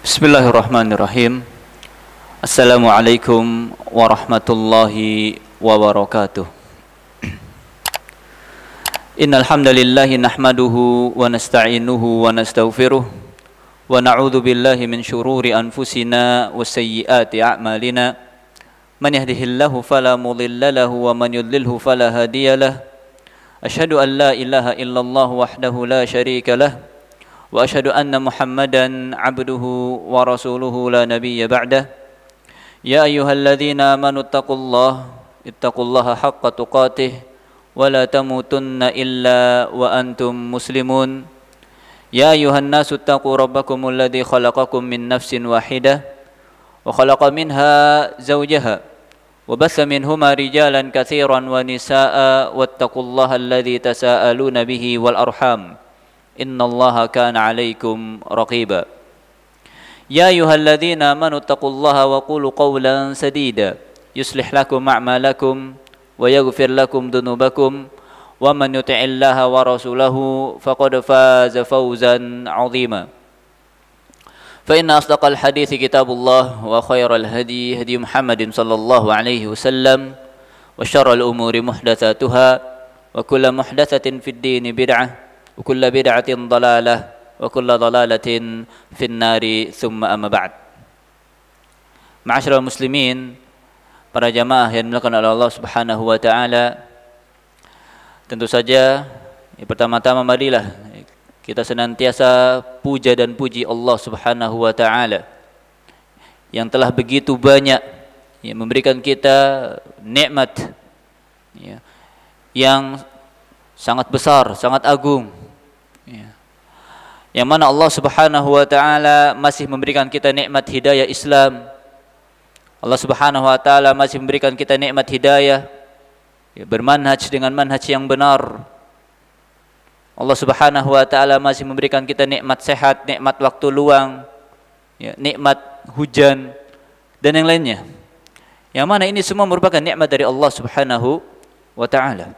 Bismillahirrahmanirrahim. Assalamualaikum warahmatullahi wabarakatuh. Innal hamdalillah nahmaduhu wa nasta'inuhu wa nastaghfiruh wa na'udzu billahi min shururi anfusina wa sayyiati a'malina. Man yahdihillahu fala mudilla lahu wa man yudlilhu fala hadiyalah. Asyhadu an la ilaha illallah wahdahu la syarika lah. Wa asyhadu anna Muhammadan abduhu wa rasuluhu la nabiyya ba'dah. Ya ayyuhalladzina amanu ittaqullaha haqqa tuqatih wa la tamutunna illa wa antum muslimun. Ya ayyuhan nasu ittaqu rabbakumul ladzi khalaqakum min nafsin wahidah wa khalaqa minha zawjaha wa bassa minhuma rijalan katsiran wa nisaa'a wattaqullaha alladzi tasaaluna bihi wal arham. Innallaha kana 'alaikum raqiba. Ya ayyuhalladzina amanu taqullaha wa qulu qawlan sadida yuslih lakum a'malakum wa yaghfir lakum dhunubakum wa man yuti'illaha wa rasulahu faqad faza fawzan 'azima. Fa inna asdaqal hadithi kitabullah wa khairal hadi hadi Muhammadin sallallahu alaihi wasallam wa syarral umuri muhdatsatuha wa kullu muhdatsatin fid dini bid'ah wa kullu bid'atin dhalalah wa kullu dhalalatin fin nari thumma amma ba'd. Ma'asyiral muslimin, para jamaah yang dimuliakan oleh Allah Subhanahu wa taala, tentu saja pertama-tama marilah kita senantiasa puja dan puji Allah Subhanahu wa taala yang telah begitu banyak memberikan kita nikmat yang sangat besar, sangat agung. Yang mana Allah Subhanahu wa taala masih memberikan kita nikmat hidayah Islam. Allah Subhanahu wa taala masih memberikan kita nikmat hidayah bermanhaj dengan manhaj yang benar. Allah Subhanahu wa taala masih memberikan kita nikmat sehat, nikmat waktu luang, nikmat hujan dan yang lainnya. Yang mana ini semua merupakan nikmat dari Allah Subhanahu wa taala.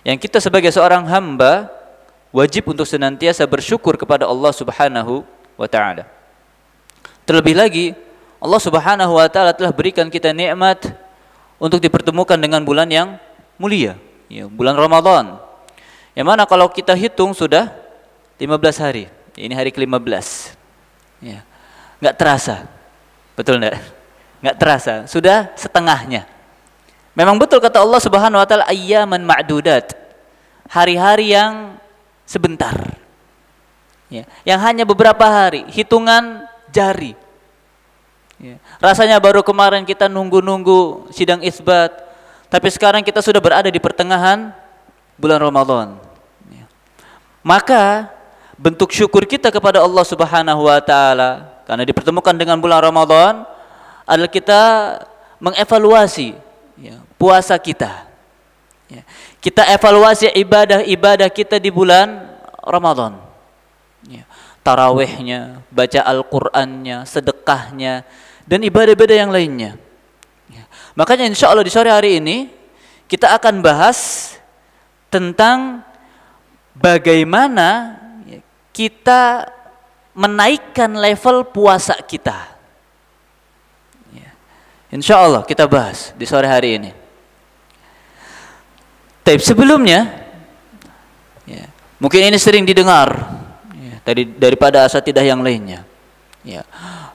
Yang kita sebagai seorang hamba wajib untuk senantiasa bersyukur kepada Allah Subhanahu wa taala. Terlebih lagi, Allah Subhanahu wa taala telah berikan kita nikmat untuk dipertemukan dengan bulan yang mulia, bulan Ramadan. Yang mana kalau kita hitung sudah 15 hari. Ini hari ke-15. Enggak terasa. Betul enggak? Enggak terasa, sudah setengahnya. Memang betul kata Allah Subhanahu wa taala, ayyaman ma'dudat. Hari-hari yang sebentar, yang hanya beberapa hari, hitungan jari. Rasanya baru kemarin kita nunggu-nunggu sidang isbat, tapi sekarang kita sudah berada di pertengahan bulan Ramadan. Maka bentuk syukur kita kepada Allah Subhanahu wa taala karena dipertemukan dengan bulan Ramadan adalah kita mengevaluasi puasa kita. Kita evaluasi ibadah-ibadah kita di bulan Ramadan. Tarawihnya, baca Al-Qur'annya, sedekahnya, dan ibadah-ibadah yang lainnya. Makanya insya Allah di sore hari ini kita akan bahas tentang bagaimana kita menaikkan level puasa kita. Insya Allah kita bahas di sore hari ini. Tapi sebelumnya, mungkin ini sering didengar daripada asatidah yang lainnya.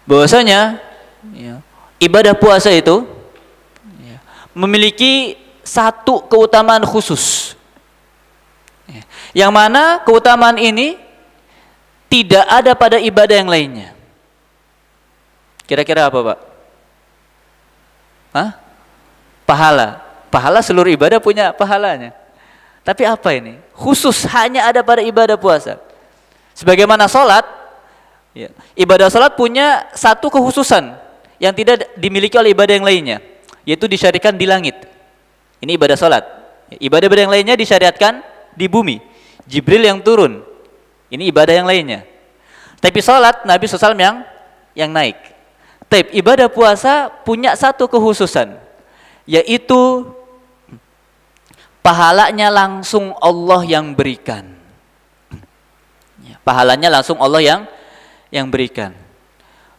Bahwasanya ibadah puasa itu memiliki satu keutamaan khusus, yang mana keutamaan ini tidak ada pada ibadah yang lainnya. Kira-kira apa, Pak? Pahala seluruh ibadah punya pahalanya. Tapi apa ini? Khusus hanya ada pada ibadah puasa. Sebagaimana salat, ibadah salat punya satu kekhususan yang tidak dimiliki oleh ibadah yang lainnya, yaitu disyariatkan di langit. Ini ibadah salat. Ibadah-ibadah yang lainnya disyariatkan di bumi. Jibril yang turun. Ini ibadah yang lainnya. Tapi salat Nabi SAW yang naik. Tapi ibadah puasa punya satu kekhususan, yaitu pahalanya langsung Allah yang berikan. Pahalanya langsung Allah yang berikan.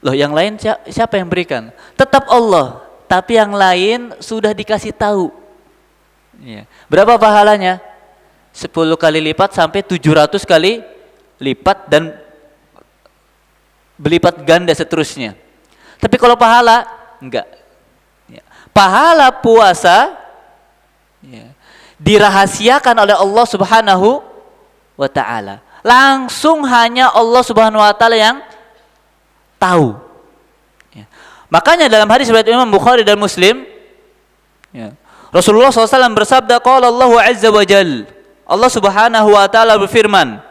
Loh, yang lain siapa yang berikan? Tetap Allah, tapi yang lain sudah dikasih tahu. Ya. Berapa pahalanya? 10 kali lipat sampai 700 kali lipat dan berlipat ganda seterusnya. Tapi kalau pahala, enggak. Ya. Pahala puasa ya, dirahasiakan oleh Allah Subhanahu wa ta'ala. Langsung hanya Allah Subhanahu wa ta'ala yang tahu. Ya. Makanya dalam hadis riwayat Imam Bukhari dan Muslim, ya, Rasulullah SAW bersabda, qala Allahu azza wa jal, Allah Subhanahu wa ta'ala berfirman.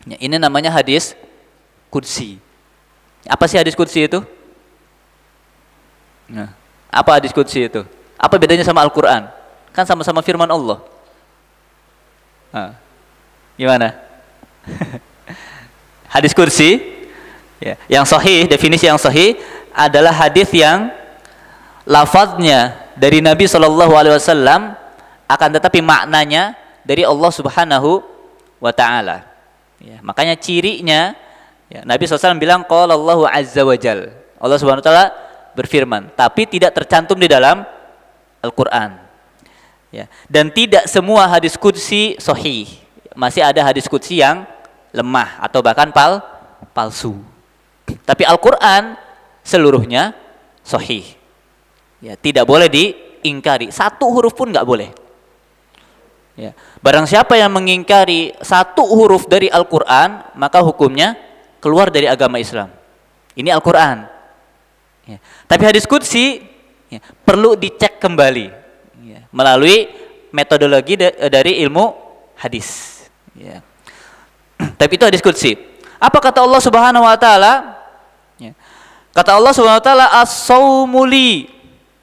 Ya, ini namanya hadis qudsi. Apa sih hadis qudsi itu? Nah, apa hadis qudsi itu? Apa bedanya sama Al-Quran? Kan sama-sama firman Allah. Nah, gimana? Hadis qudsi ya, yang sahih, definisi yang sahih adalah hadis yang lafaznya dari Nabi SAW akan tetapi maknanya dari Allah Subhanahu wa ta'ala. Ya, makanya cirinya ya, Nabi SAW bilang qala Allahu azza wa jal, Allah Subhanahu wa ta'ala berfirman, tapi tidak tercantum di dalam Al-Quran ya. Dan tidak semua hadis qudsi sahih, masih ada hadis qudsi yang lemah atau bahkan palsu. Tapi Al-Quran seluruhnya sahih ya, tidak boleh diingkari, satu huruf pun nggak boleh ya. Barang siapa yang mengingkari satu huruf dari Al-Quran, maka hukumnya keluar dari agama Islam. Ini Al-Quran ya. Tapi hadis qudsi ya, perlu dicek kembali ya, melalui metodologi dari ilmu hadis ya. Tapi itu hadis qudsi. Apa kata Allah Subhanahu wa ta'ala ya. Kata Allah Subhanahu wa ta'ala, as-saumu li,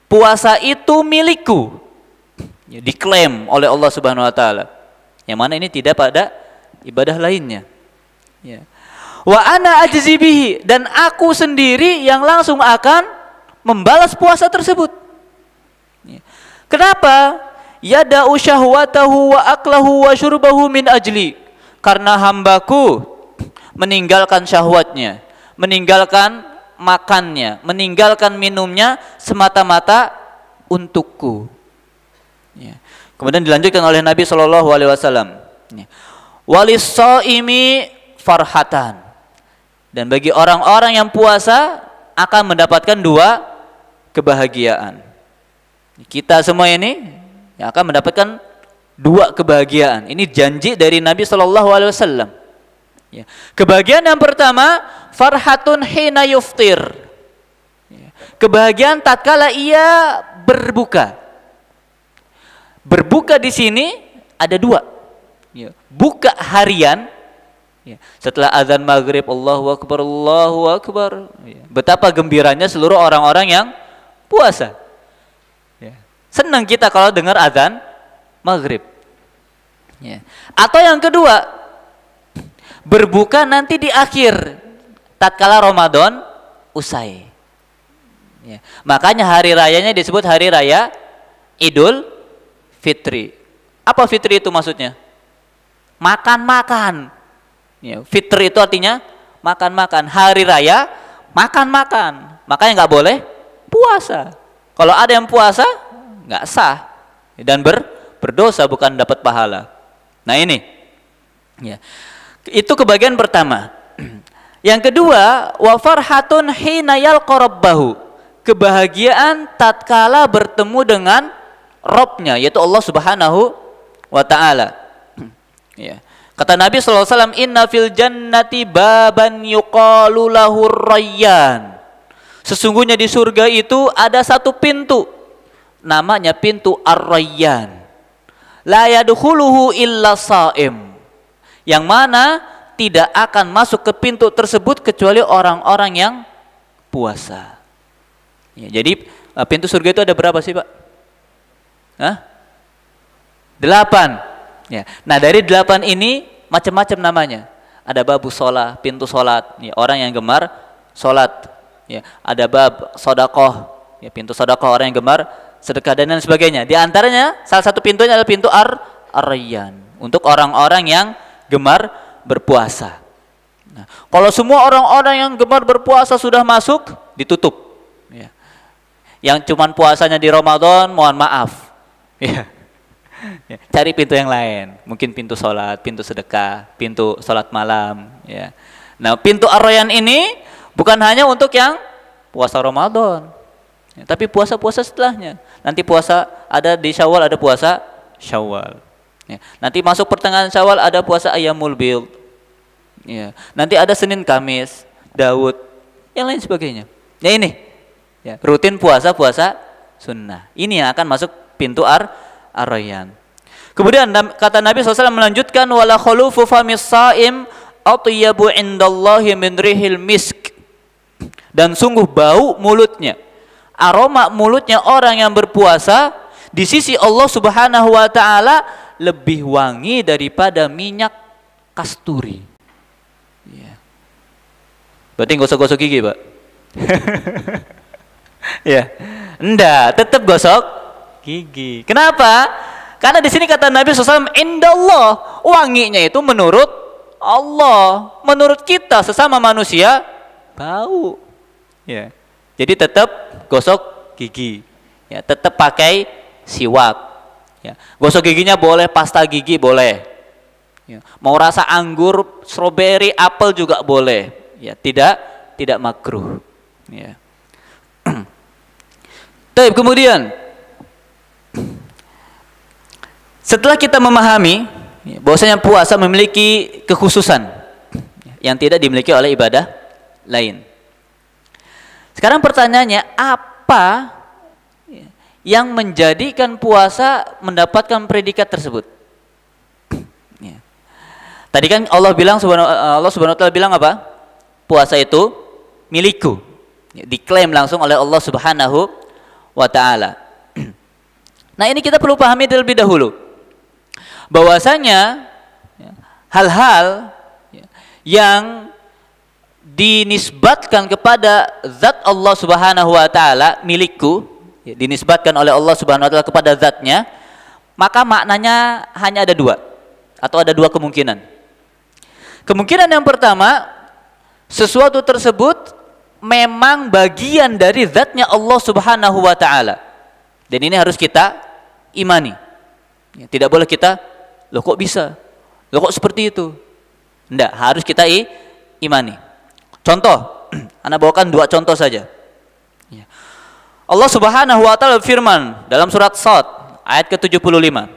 puasa itu milikku ya, diklaim oleh Allah Subhanahu wa ta'ala, yang mana ini tidak pada ibadah lainnya ya. Wa ana ajzi bihi, dan aku sendiri yang langsung akan membalas puasa tersebut ya. Kenapa? Yada'u syahwatahu wa aklahu wa syurbahu min ajli, karena hambaku meninggalkan syahwatnya, meninggalkan makannya, meninggalkan minumnya semata-mata untukku ya. Kemudian dilanjutkan oleh Nabi SAW ya, walis-shaimi farhatan, dan bagi orang-orang yang puasa akan mendapatkan dua kebahagiaan. Kita semua ini yang akan mendapatkan dua kebahagiaan. Ini janji dari Nabi SAW ya. Kebahagiaan yang pertama, farhatun hina yuftir ya, kebahagiaan tatkala ia berbuka. Berbuka di sini ada dua ya. Buka harian ya, setelah azan maghrib Allahu Akbar ya. Betapa gembiranya seluruh orang-orang yang puasa ya. Senang kita kalau dengar azan maghrib ya. Atau yang kedua, berbuka nanti di akhir tatkala Ramadan usai ya. Makanya hari rayanya disebut hari raya Idul Fitri. Apa fitri itu maksudnya? Makan-makan ya. Fitri itu artinya makan-makan. Hari raya makan-makan, makanya nggak boleh puasa. Kalau ada yang puasa nggak sah dan berdosa, bukan dapat pahala. Nah ini ya, itu kebagian pertama. Yang kedua, wa farhatun hina yalqa rabbahu, kebahagiaan tatkala bertemu dengan Robnya, yaitu Allah Subhanahu wa ta'ala ya. Kata Nabi SAW, inna fil jannati baban yuqalu lahur rayyan, sesungguhnya di surga itu ada satu pintu, namanya pintu ar-rayyan, la yadkhuluhu illa shaim, yang mana tidak akan masuk ke pintu tersebut kecuali orang-orang yang puasa ya. Jadi pintu surga itu ada berapa sih Pak? 8 ya. Nah dari 8 ini macam-macam namanya. Ada babu sholat, pintu sholat ya, orang yang gemar sholat ya. Ada bab sodakoh ya, pintu sodakoh, orang yang gemar sedekah dan lain sebagainya. Di antaranya salah satu pintunya adalah pintu ar-rayyan, untuk orang-orang yang gemar berpuasa Nah, kalau semua orang-orang yang gemar berpuasa sudah masuk, ditutup. Ya. Yang cuman puasanya di Ramadan, mohon maaf. Ya. Ya. Cari pintu yang lain. Mungkin pintu sholat, pintu sedekah, pintu sholat malam. Ya. Nah, pintu Ar-Rayyan ini bukan hanya untuk yang puasa Ramadan, ya, tapi puasa-puasa setelahnya. Nanti puasa ada di Syawal, ada puasa Syawal. Ya. Nanti masuk pertengahan Syawal ada puasa Ayyamul Bid. Ya. Nanti ada Senin Kamis, Daud, yang lain sebagainya. Ya ini, ya, rutin puasa-puasa sunnah. Ini yang akan masuk pintu Ar-Rayyan. Kemudian kata Nabi SAW melanjutkan, wala khulufu famis saim atyabu indallahi min rihil misk. Dan sungguh bau mulutnya, aroma mulutnya orang yang berpuasa di sisi Allah Subhanahu wa taala lebih wangi daripada minyak kasturi. Ya. Berarti nggak usah gosok gigi, Pak. Ya, enggak, tetap gosok gigi. Kenapa? Karena di sini kata Nabi SAW, indallah, wanginya itu menurut Allah, menurut kita sesama manusia bau. Ya, jadi tetap gosok gigi. Ya, tetap pakai siwak. Ya, gosok giginya boleh, pasta gigi boleh. Ya, mau rasa anggur, stroberi, apel juga boleh. Ya, tidak makruh. Ya. Tapi kemudian setelah kita memahami bahwasanya puasa memiliki kekhususan yang tidak dimiliki oleh ibadah lain. Sekarang pertanyaannya, apa yang menjadikan puasa mendapatkan predikat tersebut? Ya. Tadi kan Allah Subhanahu wa taala bilang apa? Puasa itu milikku. Ya, diklaim langsung oleh Allah Subhanahu wa taala. Nah, ini kita perlu pahami terlebih dahulu. Bahwasanya hal-hal yang dinisbatkan kepada zat Allah Subhanahu wa taala, milikku, dinisbatkan oleh Allah Subhanahu wa taala kepada zatnya, maka maknanya hanya ada dua, atau ada dua kemungkinan. Kemungkinan yang pertama, sesuatu tersebut memang bagian dari zatnya Allah Subhanahu wa taala. Dan ini harus kita imani. Tidak boleh kita, loh kok bisa? Loh kok seperti itu? Tidak, harus kita imani. Contoh, Anda bawakan dua contoh saja. Allah Subhanahu wa taala berfirman dalam surat Shad ayat ke-75.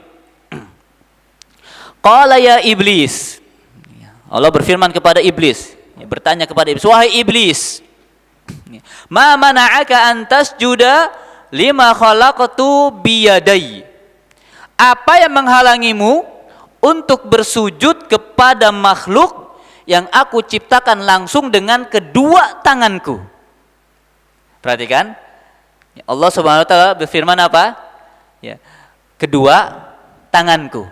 Qala ya iblis. Allah berfirman kepada iblis, bertanya kepada iblis, wahai iblis, ma mana'aka an tasjuda lima khalaqtu biyadai. Apa yang menghalangimu untuk bersujud kepada makhluk yang aku ciptakan langsung dengan kedua tanganku? Perhatikan, Allah Subhanahu wa taala berfirman apa? Ya, kedua tanganku.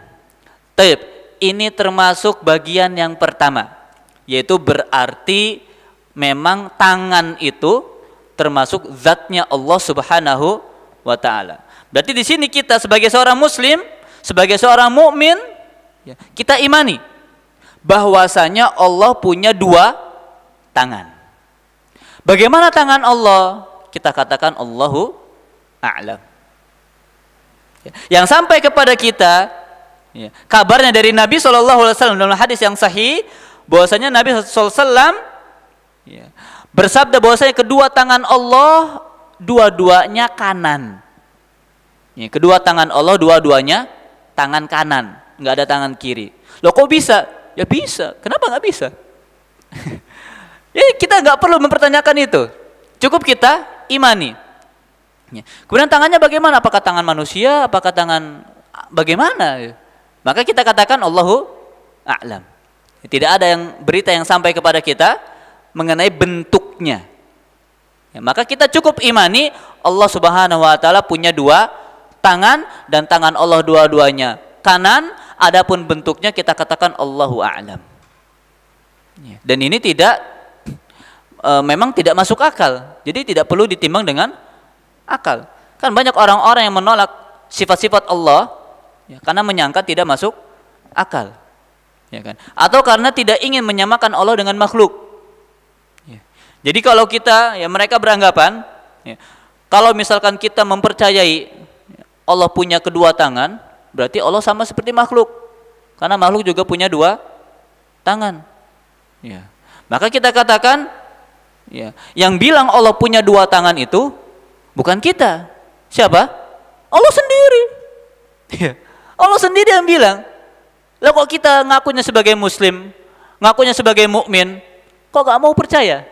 Taib, ini termasuk bagian yang pertama, yaitu berarti memang tangan itu termasuk zatnya Allah Subhanahu wa taala. Berarti di sini kita sebagai seorang muslim, sebagai seorang mukmin, ya, kita imani bahwasanya Allah punya dua tangan. Bagaimana tangan Allah? Kita katakan Allahu a'lam. Ya, yang sampai kepada kita, ya, kabarnya dari Nabi SAW dalam hadis yang sahih, bahwasanya Nabi SAW ya, bersabda bahwasanya kedua tangan Allah dua-duanya kanan. Ya, kedua tangan Allah dua-duanya tangan kanan, nggak ada tangan kiri. Loh kok bisa? Ya bisa. Kenapa nggak bisa? Ya kita nggak perlu mempertanyakan itu. Cukup kita imani. Ya. Kemudian tangannya bagaimana? Apakah tangan manusia? Apakah tangan bagaimana? Maka kita katakan Allahu a'lam. Tidak ada yang berita yang sampai kepada kita mengenai bentuknya. Ya, maka kita cukup imani Allah Subhanahu wa taala punya dua tangan dan tangan Allah dua-duanya kanan, adapun bentuknya kita katakan Allahu a'lam. Ya, dan ini memang tidak masuk akal. Jadi tidak perlu ditimbang dengan akal. Kan banyak orang-orang yang menolak sifat-sifat Allah ya, karena menyangka tidak masuk akal. Ya kan? Atau karena tidak ingin menyamakan Allah dengan makhluk. Ya. Jadi kalau kita, ya mereka beranggapan, ya, kalau misalkan kita mempercayai Allah punya kedua tangan, berarti Allah sama seperti makhluk. Karena makhluk juga punya dua tangan. Ya. Maka kita katakan, ya, yang bilang Allah punya dua tangan itu bukan kita. Siapa? Allah sendiri. Ya. Allah sendiri yang bilang. Lah kok kita ngakunya sebagai muslim, ngakunya sebagai mukmin, kok gak mau percaya?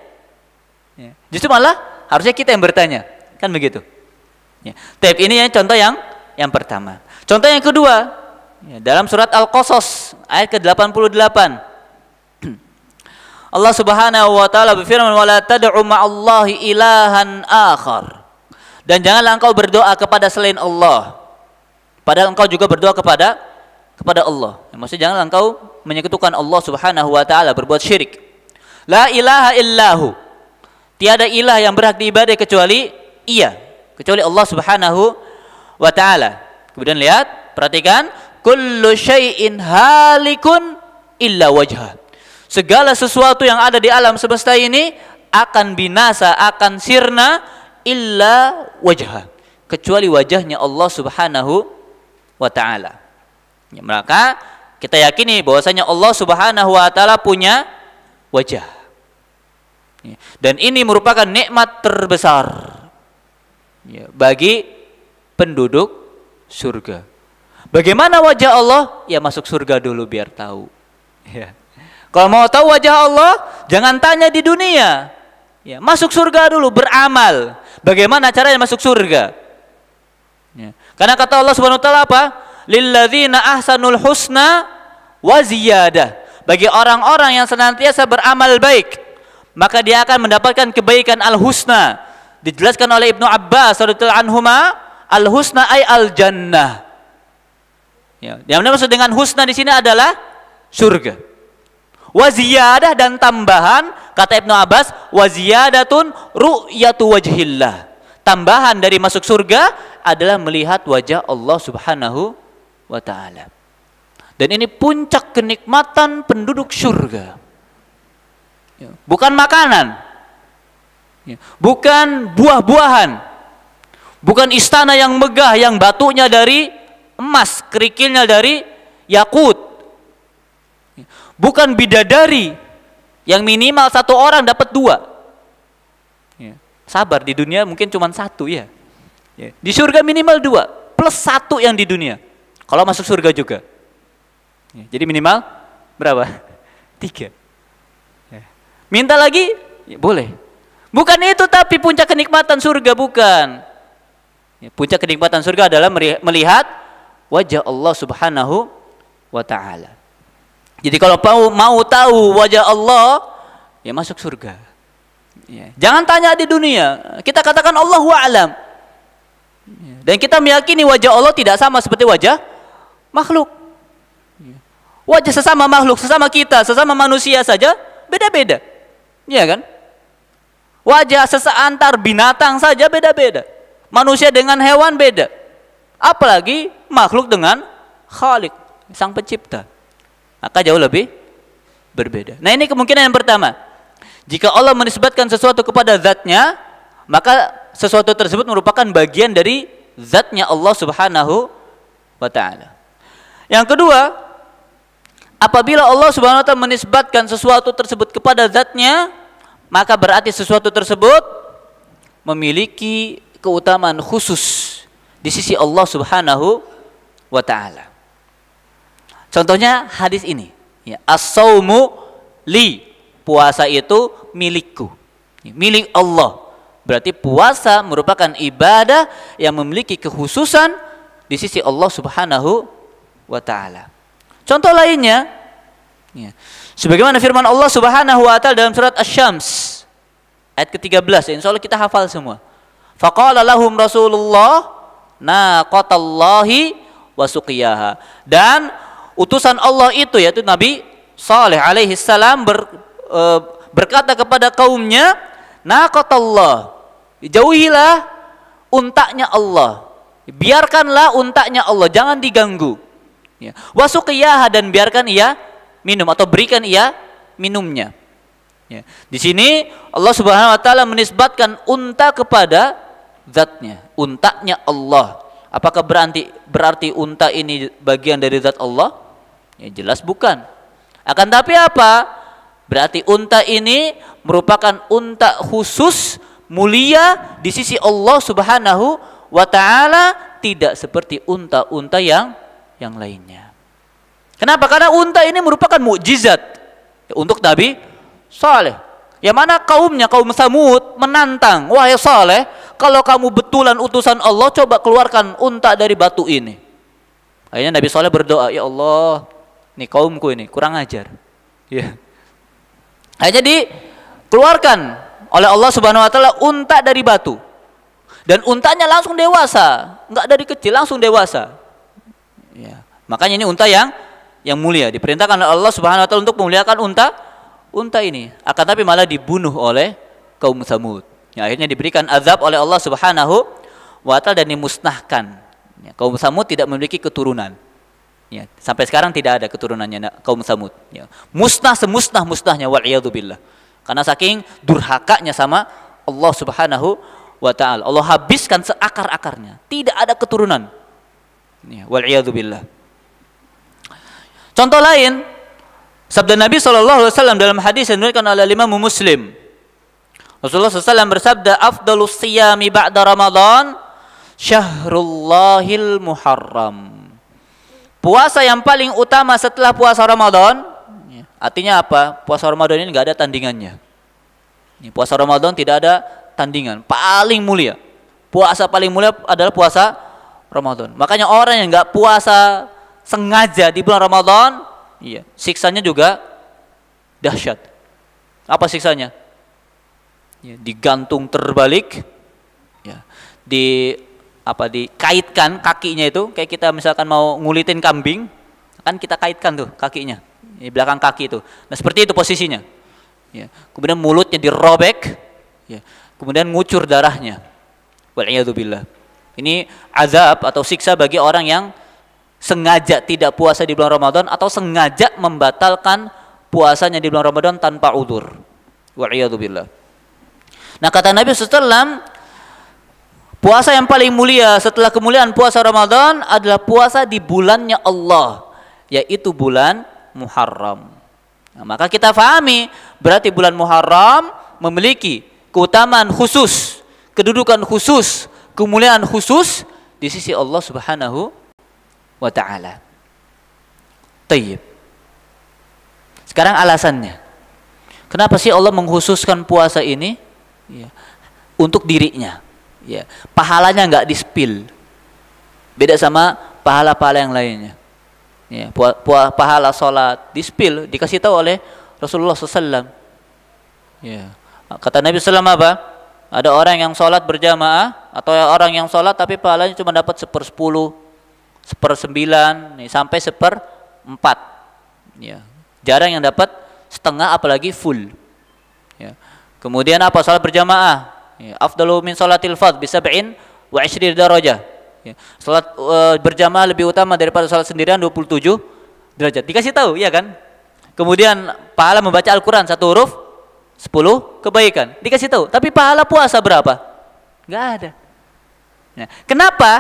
Ya. Justru malah harusnya kita yang bertanya, kan begitu? Ya. Tapi ini contoh yang pertama. Contoh yang kedua, ya, dalam surat Al-Qasas ayat ke-88. Allah Subhanahu wa taala berfirman, "Wala tad'u ma'allahi ilahan akhar." Dan janganlah engkau berdoa kepada selain Allah. Padahal engkau juga berdoa kepada Allah. Maksudnya janganlah engkau menyekutukan Allah Subhanahu wa taala, berbuat syirik. La ilaha illahu. Tiada ilah yang berhak diibadai kecuali Ia, kecuali Allah Subhanahu wa taala. Kemudian lihat, perhatikan, kullu syai'in halikun illa wajha. Segala sesuatu yang ada di alam semesta ini akan binasa, akan sirna illa wajha, kecuali wajahnya Allah Subhanahu wa taala. Ya, maka kita yakini bahwasanya Allah Subhanahu wa taala punya wajah. Ya, dan ini merupakan nikmat terbesar, ya, bagi penduduk surga. Bagaimana wajah Allah? Ya masuk surga dulu biar tahu. Ya. Kalau mau tahu wajah Allah, jangan tanya di dunia. Ya, masuk surga dulu, beramal. Bagaimana caranya masuk surga? Ya. Karena kata Allah Subhanahu wa taala apa? Lilladzina ahsanul husna wa ziyadah. Bagi orang-orang yang senantiasa beramal baik, maka dia akan mendapatkan kebaikan al-husna. Dijelaskan oleh Ibnu Abbas radhiyallahu anhuma, al-husna ay al-jannah. Ya, yang maksud dengan husna di sini adalah surga. Wa ziyadah, dan tambahan, kata Ibnu Abbas, wa ziyadatun ru'yatu wajhillah. Tambahan dari masuk surga adalah melihat wajah Allah Subhanahu wa ta'ala. Dan ini puncak kenikmatan penduduk surga. Bukan makanan, bukan buah-buahan, bukan istana yang megah yang batunya dari emas, kerikilnya dari yakut, bukan bidadari yang minimal satu orang dapat dua. Sabar, di dunia mungkin cuma satu, ya. Di surga minimal dua plus satu yang di dunia. Kalau masuk surga juga, jadi minimal berapa? 3. Minta lagi, ya, boleh. Bukan itu tapi puncak kenikmatan surga, bukan. Puncak kenikmatan surga adalah melihat wajah Allah Subhanahu wa ta'ala. Jadi kalau mau tahu wajah Allah, ya masuk surga. Ya. Jangan tanya di dunia. Kita katakan Allahu a'lam. Dan kita meyakini wajah Allah tidak sama seperti wajah makhluk. Wajah sesama makhluk, sesama kita, sesama manusia saja beda-beda. Iya kan? Wajah antar binatang saja beda-beda. Manusia dengan hewan beda. Apalagi makhluk dengan Khalik, Sang Pencipta. Maka jauh lebih berbeda. Nah, ini kemungkinan yang pertama. Jika Allah menisbatkan sesuatu kepada zatnya, maka sesuatu tersebut merupakan bagian dari zatnya Allah Subhanahu wa ta'ala. Yang kedua, apabila Allah Subhanahu wa ta'ala menisbatkan sesuatu tersebut kepada zatnya, maka berarti sesuatu tersebut memiliki keutamaan khusus di sisi Allah Subhanahu wa ta'ala. Contohnya hadis ini, ya, as-saumu li, puasa itu milikku, milik Allah. Berarti puasa merupakan ibadah yang memiliki kekhususan di sisi Allah Subhanahu wa ta'ala. Contoh lainnya, ya, sebagaimana firman Allah Subhanahu wa ta'ala dalam surat Asy-Syams ayat ke-13, insyaallah kita hafal semua. Faqala lahum Rasulullah naqatallahi wa suqiyaha. Dan utusan Allah itu, yaitu Nabi Saleh alaihi salam berkata kepada kaumnya, naqatallah, jauhilah untaknya Allah, biarkanlah untaknya Allah, jangan diganggu. Ya. Wa suqiyaha, dan biarkan ia minum atau berikan ia minumnya. Ya. Di sini Allah Subhanahu wa taala menisbatkan unta kepada zatnya, untanya Allah. Apakah berarti unta ini bagian dari zat Allah? Ya jelas bukan. Akan tapi apa? Berarti unta ini merupakan unta khusus mulia di sisi Allah Subhanahu wa taala, tidak seperti unta-unta yang lainnya. Kenapa? Karena unta ini merupakan mukjizat untuk Nabi Saleh. Yang mana kaumnya, kaum Tsamud menantang, wahai Saleh, kalau kamu betulan utusan Allah, coba keluarkan unta dari batu ini. Akhirnya Nabi Saleh berdoa, ya Allah, nih kaumku ini kurang ajar. Ya. Akhirnya dikeluarkan oleh Allah Subhanahu wa taala unta dari batu. Dan untanya langsung dewasa, enggak dari kecil, langsung dewasa. Ya. Makanya ini unta yang mulia, diperintahkan oleh Allah Subhanahu wa taala untuk memuliakan unta ini. Akan tapi malah dibunuh oleh kaum Tsamud. Ya, akhirnya diberikan azab oleh Allah Subhanahu wa taala dan dimusnahkan. Ya, kaum Tsamud tidak memiliki keturunan. Ya, sampai sekarang tidak ada keturunannya kaum Tsamud. Ya, musnah semusnah-musnahnya wal billah. Karena saking durhakanya sama Allah Subhanahu wa taala. Allah habiskan seakar-akarnya. Tidak ada keturunan. Ya, wal billah. Contoh lain, sabda Nabi SAW dalam hadis yang diriwayatkan oleh Imam Muslim. Rasulullah SAW bersabda, "Afdalus siyami ba'da Ramadan syahrullahil muharram." Puasa yang paling utama setelah puasa Ramadan, artinya apa? Puasa Ramadan ini enggak ada tandingannya. Puasa Ramadan tidak ada tandingan, paling mulia. Puasa paling mulia adalah puasa Ramadan. Makanya orang yang enggak puasa sengaja di bulan Ramadan, iya, siksanya juga dahsyat. Apa siksanya? Ya, digantung terbalik, ya, dikaitkan kakinya itu, kayak kita misalkan mau ngulitin kambing, kan kita kaitkan tuh kakinya di belakang kaki itu. Nah seperti itu posisinya. Ya, kemudian mulutnya dirobek, ya, kemudian ngucur darahnya. Wal'iyadzubillah. Ini azab atau siksa bagi orang yang sengaja tidak puasa di bulan Ramadan atau sengaja membatalkan puasanya di bulan Ramadan tanpa udzur. Wa'iyadzubillah. Nah kata Nabi SAW, puasa yang paling mulia setelah kemuliaan puasa Ramadan adalah puasa di bulannya Allah, yaitu bulan Muharram. Nah, maka kita fahami berarti bulan Muharram memiliki keutamaan khusus, kedudukan khusus, kemuliaan khusus di sisi Allah Subhanahu wa ta'ala. Tayyib. Sekarang alasannya. Kenapa sih Allah mengkhususkan puasa ini? Ya, untuk dirinya. Ya, pahalanya enggak di-spill. Beda sama pahala-pahala yang lainnya. Ya, pahala salat di-spill, dikasih tahu oleh Rasulullah SAW. Ya. Kata Nabi SAW apa? Ada orang yang salat berjamaah atau orang yang salat tapi pahalanya cuma dapat 1/10. 1/9 nih, sampai 1/4. Ya. Jarang yang dapat setengah apalagi full. Ya. Kemudian apa? Salat berjamaah. Ya. Afdalu min salatil fardh bi 27 darajah. Ya. Salat berjamaah lebih utama daripada salat sendirian 27 derajat. Dikasih tahu, ya kan? Kemudian pahala membaca Al-Qur'an 1 huruf 10 kebaikan. Dikasih tahu. Tapi pahala puasa berapa? Enggak ada. Nah, kenapa?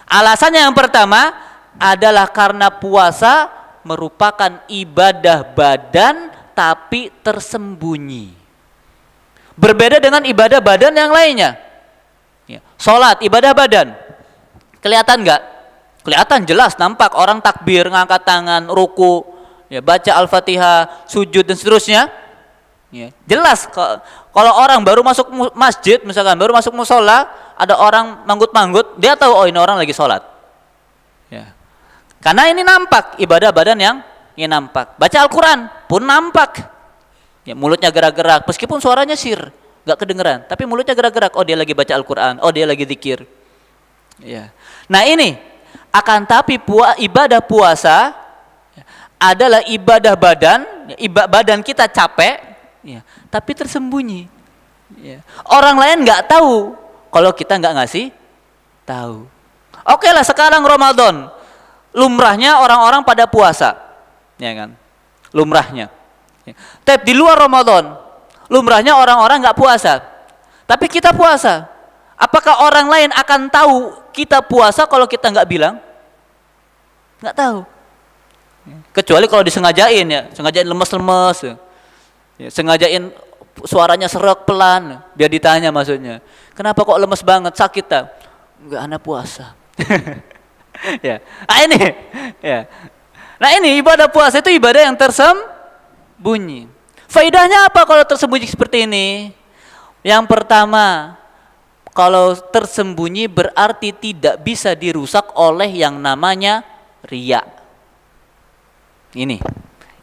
Alasannya yang pertama adalah karena puasa merupakan ibadah badan tapi tersembunyi. Berbeda dengan ibadah badan yang lainnya. Ya. Salat, ibadah badan. Kelihatan enggak? Kelihatan, jelas, nampak orang takbir, ngangkat tangan, ruku, ya, baca Al-Fatihah, sujud dan seterusnya. Ya. Jelas kalau orang baru masuk masjid, misalkan baru masuk musola, ada orang manggut-manggut, dia tahu, oh ini orang lagi sholat. Ya. Karena ini nampak, ibadah badan yang nampak. Baca Al-Quran pun nampak. Ya, mulutnya gerak-gerak, meskipun suaranya sir, nggak kedengeran, tapi mulutnya gerak-gerak. Oh dia lagi baca Al-Quran, oh dia lagi zikir. Ya. Nah ini, akan tapi ibadah puasa adalah ibadah badan, badan kita capek, ya, tapi tersembunyi. Ya. Orang lain nggak tahu kalau kita nggak ngasih tahu. Oke lah, sekarang Ramadan, lumrahnya orang-orang pada puasa. ya kan? Lumrahnya. Tapi di luar Ramadan, lumrahnya orang-orang nggak puasa. Tapi kita puasa. Apakah orang lain akan tahu kita puasa kalau kita nggak bilang? Nggak tahu. Kecuali kalau disengajain ya, sengajain lemes-lemes, ya, sengajain suaranya serak pelan, biar ditanya maksudnya. Kenapa kok lemes banget, sakit tak? Enggak, anak puasa. Ya, nah ini, ya. Nah ini ibadah puasa itu ibadah yang tersembunyi. Faedahnya apa kalau tersembunyi seperti ini? Yang pertama, kalau tersembunyi berarti tidak bisa dirusak oleh yang namanya riya. Ini,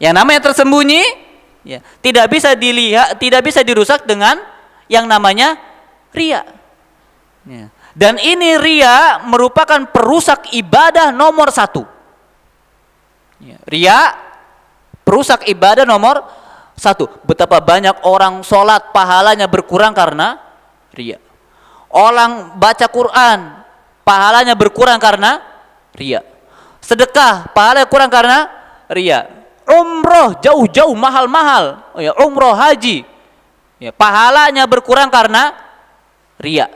yang namanya tersembunyi, ya, tidak bisa dilihat, tidak bisa dirusak dengan yang namanya riya. Ya. Dan ini riya merupakan perusak ibadah nomor 1. Ya, riya perusak ibadah nomor 1. Betapa banyak orang sholat pahalanya berkurang karena riya. Orang baca Quran pahalanya berkurang karena riya. Sedekah pahalanya kurang karena riya. Umroh jauh-jauh mahal-mahal, ya, umroh haji, ya, pahalanya berkurang karena riya.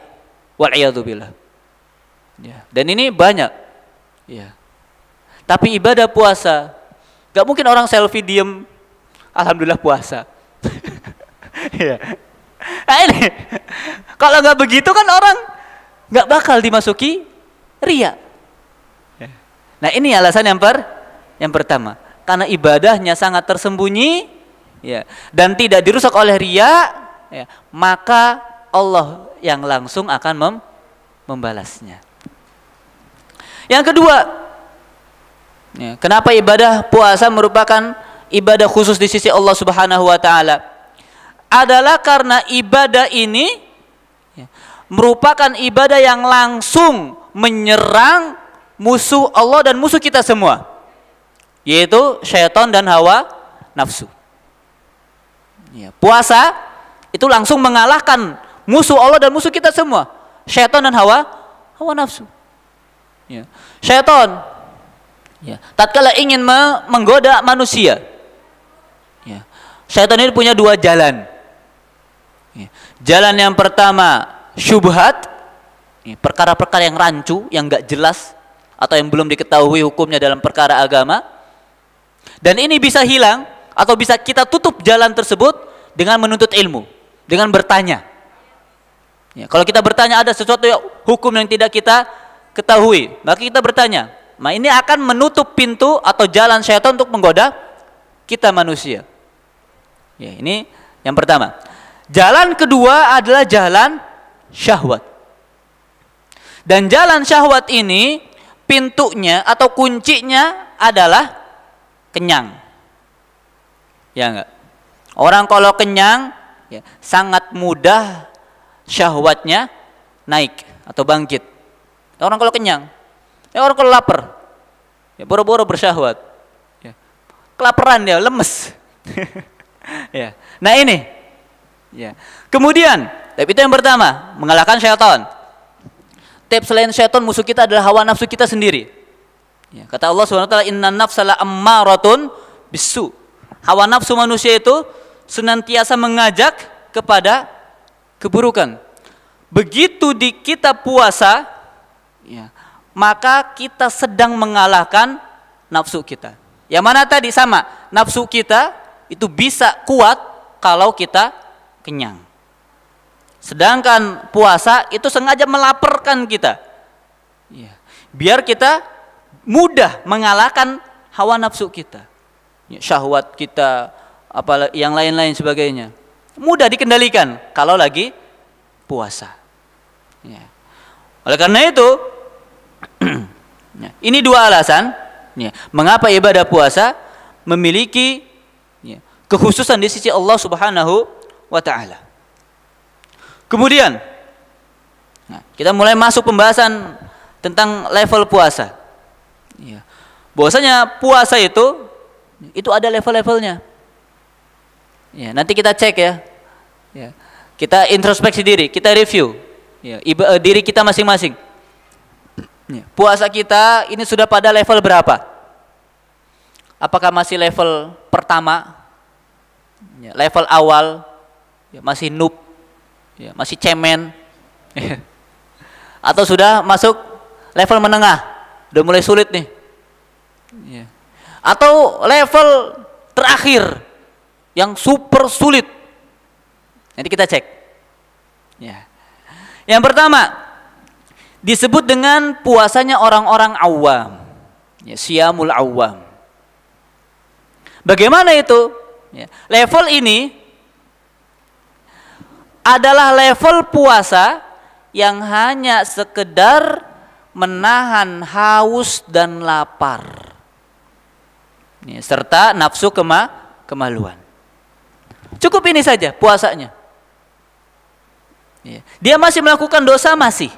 Wal'iyadzubillah. Ya, dan ini banyak. Ya. Tapi ibadah puasa, gak mungkin orang selfie diem, alhamdulillah puasa. Ya. Nah ini, kalau nggak begitu kan orang nggak bakal dimasuki riya. Ya. Nah ini alasan yang pertama, karena ibadahnya sangat tersembunyi, ya, dan tidak dirusak oleh riya, ya, maka Allah yang langsung akan membalasnya. Yang kedua, ya, kenapa ibadah puasa merupakan ibadah khusus di sisi Allah Subhanahu wa taala? Adalah karena ibadah ini, ya, merupakan ibadah yang langsung menyerang musuh Allah dan musuh kita semua, yaitu syaitan dan hawa nafsu. Ya, puasa itu langsung mengalahkan musuh Allah dan musuh kita semua, syaitan dan hawa nafsu. Ya. Syaitan, ya, tatkala ingin menggoda manusia, ya, syaitan ini punya 2 jalan. Ya. Jalan yang pertama syubhat, ya, perkara-perkara yang rancu, yang enggak jelas atau yang belum diketahui hukumnya dalam perkara agama. Dan ini bisa hilang atau bisa kita tutup jalan tersebut dengan menuntut ilmu, dengan bertanya. Ya, kalau kita bertanya ada sesuatu yang hukum yang tidak kita ketahui, maka kita bertanya. Nah ini akan menutup pintu atau jalan syaitan untuk menggoda kita manusia. Ya, ini yang pertama. Jalan kedua adalah jalan syahwat. Dan jalan syahwat ini pintunya atau kuncinya adalah kenyang. Ya enggak? Orang kalau kenyang, ya, sangat mudah syahwatnya naik atau bangkit. Orang kalau kenyang, ya, orang kalau lapar, ya, boro-boro bersyahwat, ya, kelaparan dia, lemes. Ya. Nah ini, ya. Kemudian, tapi itu yang pertama, mengalahkan syaitan. Tapi selain syaitan, musuh kita adalah hawa nafsu kita sendiri. Ya. Kata Allah SWT, inna nafsala ammaratun bisu. Hawa nafsu manusia itu senantiasa mengajak kepada keburukan. Begitu di kita puasa, ya, maka kita sedang mengalahkan nafsu kita. Yang mana tadi sama, nafsu kita itu bisa kuat kalau kita kenyang. Sedangkan puasa itu sengaja melaparkan kita, ya, biar kita mudah mengalahkan hawa nafsu kita, ya, syahwat kita, apa yang lain-lain sebagainya. Mudah dikendalikan kalau lagi puasa. Ya. Oleh karena itu, ya, ini 2 alasan, ya, mengapa ibadah puasa memiliki, ya, kekhususan di sisi Allah Subhanahu wa taala. Kemudian, nah, kita mulai masuk pembahasan tentang level puasa. Ya. Bahwasanya puasa itu ada level-levelnya. Ya, nanti kita cek ya. Ya. Kita introspeksi diri, kita review, ya, diri kita masing-masing. Ya. Puasa kita ini sudah pada level berapa? Apakah masih level pertama, ya, level awal, ya, masih noob, ya, masih cemen, atau sudah masuk level menengah, udah mulai sulit nih, ya. Atau level terakhir yang super sulit. Nanti kita cek. Ya. Yang pertama disebut dengan puasanya orang-orang awam, ya, siyamul awam. Bagaimana itu? Ya. Level ini adalah level puasa yang hanya sekedar menahan haus dan lapar, ya, serta nafsu kemaluan. Cukup ini saja puasanya. Ya. Dia masih melakukan dosa, masih.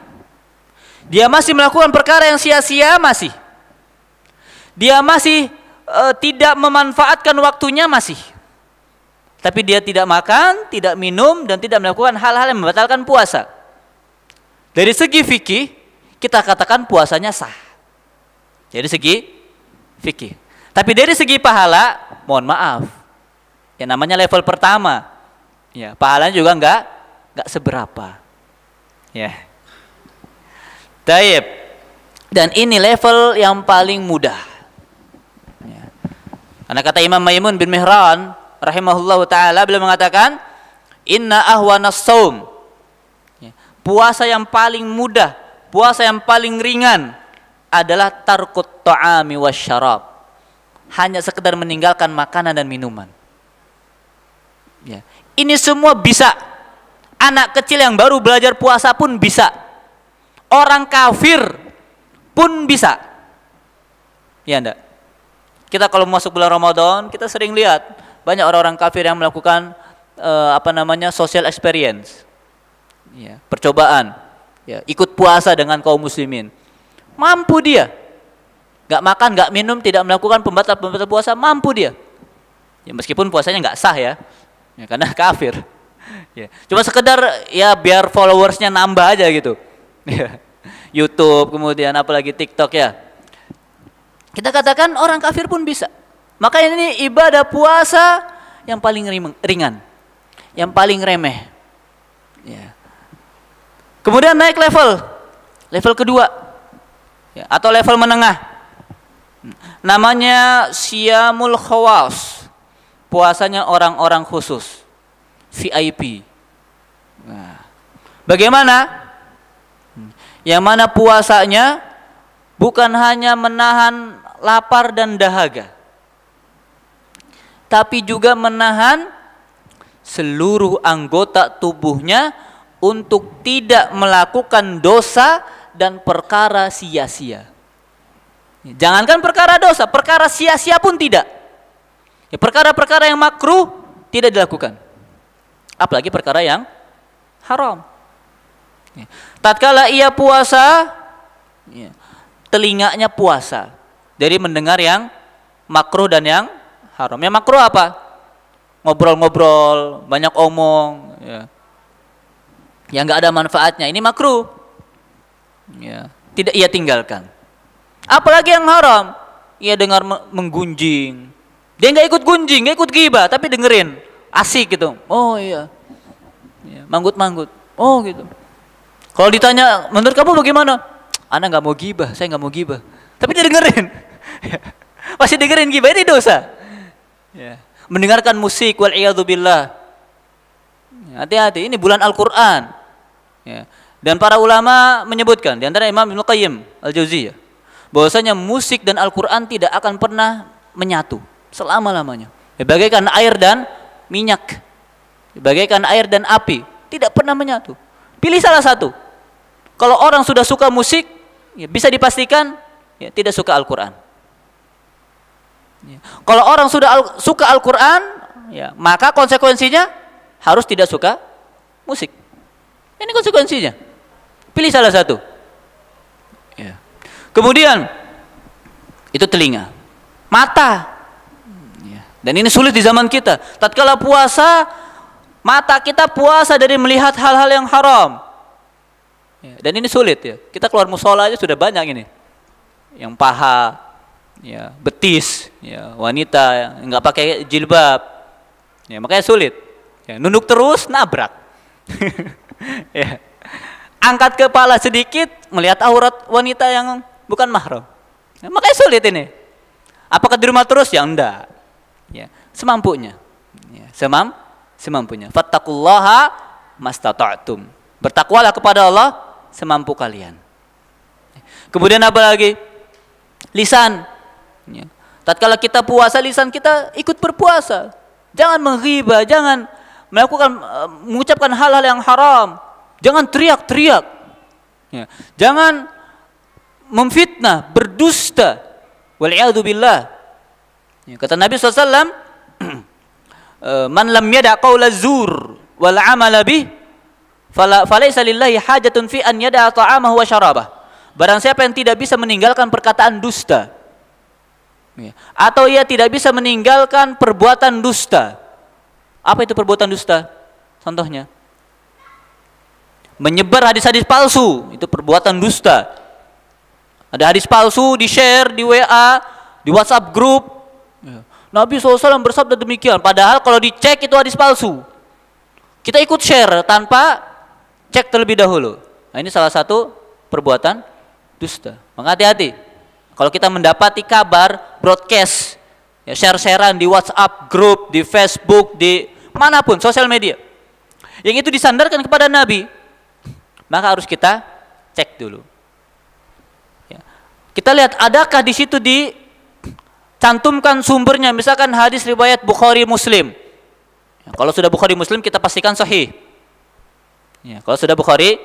Dia masih melakukan perkara yang sia-sia, masih. Dia masih tidak memanfaatkan waktunya, masih. Tapi dia tidak makan, tidak minum, dan tidak melakukan hal-hal yang membatalkan puasa. Dari segi fikih, kita katakan puasanya sah. Dari segi fikih. Tapi dari segi pahala, mohon maaf, ya namanya level pertama, ya pahalanya juga enggak seberapa. Ya. Taib. Dan ini level yang paling mudah. Karena kata Imam Maimun bin Mihran rahimahullahu taala, beliau mengatakan, inna ahwanas saum, puasa yang paling mudah, puasa yang paling ringan adalah tarkut ta'ami wasyarab, hanya sekedar meninggalkan makanan dan minuman. Ya. Ini semua bisa. Anak kecil yang baru belajar puasa pun bisa. Orang kafir pun bisa. Ya enggak? Kita kalau masuk bulan Ramadan, kita sering lihat banyak orang-orang kafir yang melakukan social experience, ya, percobaan, ya, ikut puasa dengan kaum muslimin. Mampu dia, nggak makan, nggak minum, tidak melakukan pembatal puasa, mampu dia. Ya, meskipun puasanya nggak sah, ya karena kafir. Ya, cuma sekedar ya biar followersnya nambah aja gitu. YouTube, kemudian apalagi TikTok, ya. Kita katakan orang kafir pun bisa. Maka ini ibadah puasa yang paling ringan, yang paling remeh. Ya. Kemudian naik level kedua, ya, atau level menengah. Namanya siyamul khawas, puasanya orang-orang khusus, VIP. Nah, bagaimana? Yang mana puasanya bukan hanya menahan lapar dan dahaga, tapi juga menahan seluruh anggota tubuhnya untuk tidak melakukan dosa dan perkara sia-sia. Jangankan perkara dosa, perkara sia-sia pun tidak. Ya, perkara-perkara yang makruh tidak dilakukan. Apalagi perkara yang haram. Ya. Tatkala ia puasa, ya, telinganya puasa dari mendengar yang makruh dan yang haram. Yang makruh apa? Ngobrol-ngobrol, banyak omong, ya, yang nggak ada manfaatnya. Ini makruh, ya, tidak ia tinggalkan. Apalagi yang haram, ia dengar menggunjing. Dia nggak ikut gunjing, nggak ikut ghibah, tapi dengerin, asik gitu. Oh iya, ya, manggut-manggut. Oh gitu. Kalau ditanya, menurut kamu bagaimana? Ana nggak mau ghibah, saya nggak mau ghibah. Tapi dia dengerin, masih dengerin ghibah, ini dosa. Ya. Mendengarkan musik, wal iyadzubillah. Hati-hati, ini bulan Al-Quran. Ya. Dan para ulama menyebutkan, di antara Imam Ibnu Qayyim Al-Jauziyah, bahwasanya musik dan Al-Quran tidak akan pernah menyatu selama-lamanya. Ya, bagaikan air dan minyak, bagaikan air dan api, tidak pernah menyatu. Pilih salah satu. Kalau orang sudah suka musik, ya bisa dipastikan ya, tidak suka Al-Quran. Ya. Kalau orang sudah suka Al-Quran, ya, maka konsekuensinya harus tidak suka musik. Ini konsekuensinya. Pilih salah satu. Ya. Kemudian itu telinga, mata. Ya. Dan ini sulit di zaman kita. Tatkala puasa, mata kita puasa dari melihat hal-hal yang haram. Ya, dan ini sulit ya. Kita keluar musola aja sudah banyak ini. Yang paha, ya, betis, ya, wanita nggak pakai jilbab, ya, makanya sulit. Ya, nunduk terus nabrak. Ya. Angkat kepala sedikit melihat aurat wanita yang bukan mahram, ya, makanya sulit ini. Apakah di rumah terus? Ya enggak, ya, semampunya, ya, semampunya. Fattaqullaha mastata'tum, bertakwalah kepada Allah semampu kalian. Kemudian apa lagi? Lisan. Ya. Tatkala kita puasa, lisan kita ikut berpuasa. Jangan menghibah, jangan mengucapkan hal-hal yang haram. Jangan teriak-teriak. Ya. Jangan memfitnah, berdusta. Wal'iyadu billah. Ya. Kata Nabi SAW, man lam yada' qawla zur wal amala bih falaysa lillahi hajatun fi an yada' ta'amahu wa syarabah. Barang siapa yang tidak bisa meninggalkan perkataan dusta, atau ia tidak bisa meninggalkan perbuatan dusta. Apa itu perbuatan dusta? Contohnya, menyebar hadis-hadis palsu, itu perbuatan dusta. Ada hadis palsu di-share di WA, di WhatsApp grup. Nabi SAW bersabda demikian, padahal kalau dicek itu hadis palsu. Kita ikut share tanpa cek terlebih dahulu. Nah, ini salah satu perbuatan dusta. Maka hati-hati. Kalau kita mendapati kabar broadcast, ya, share-sharean di WhatsApp grup, di Facebook, di manapun sosial media, yang itu disandarkan kepada Nabi, maka harus kita cek dulu. Ya. Kita lihat adakah di situ dicantumkan sumbernya, misalkan hadis riwayat Bukhari Muslim. Ya, kalau sudah Bukhari Muslim kita pastikan sahih. Ya, kalau sudah Bukhari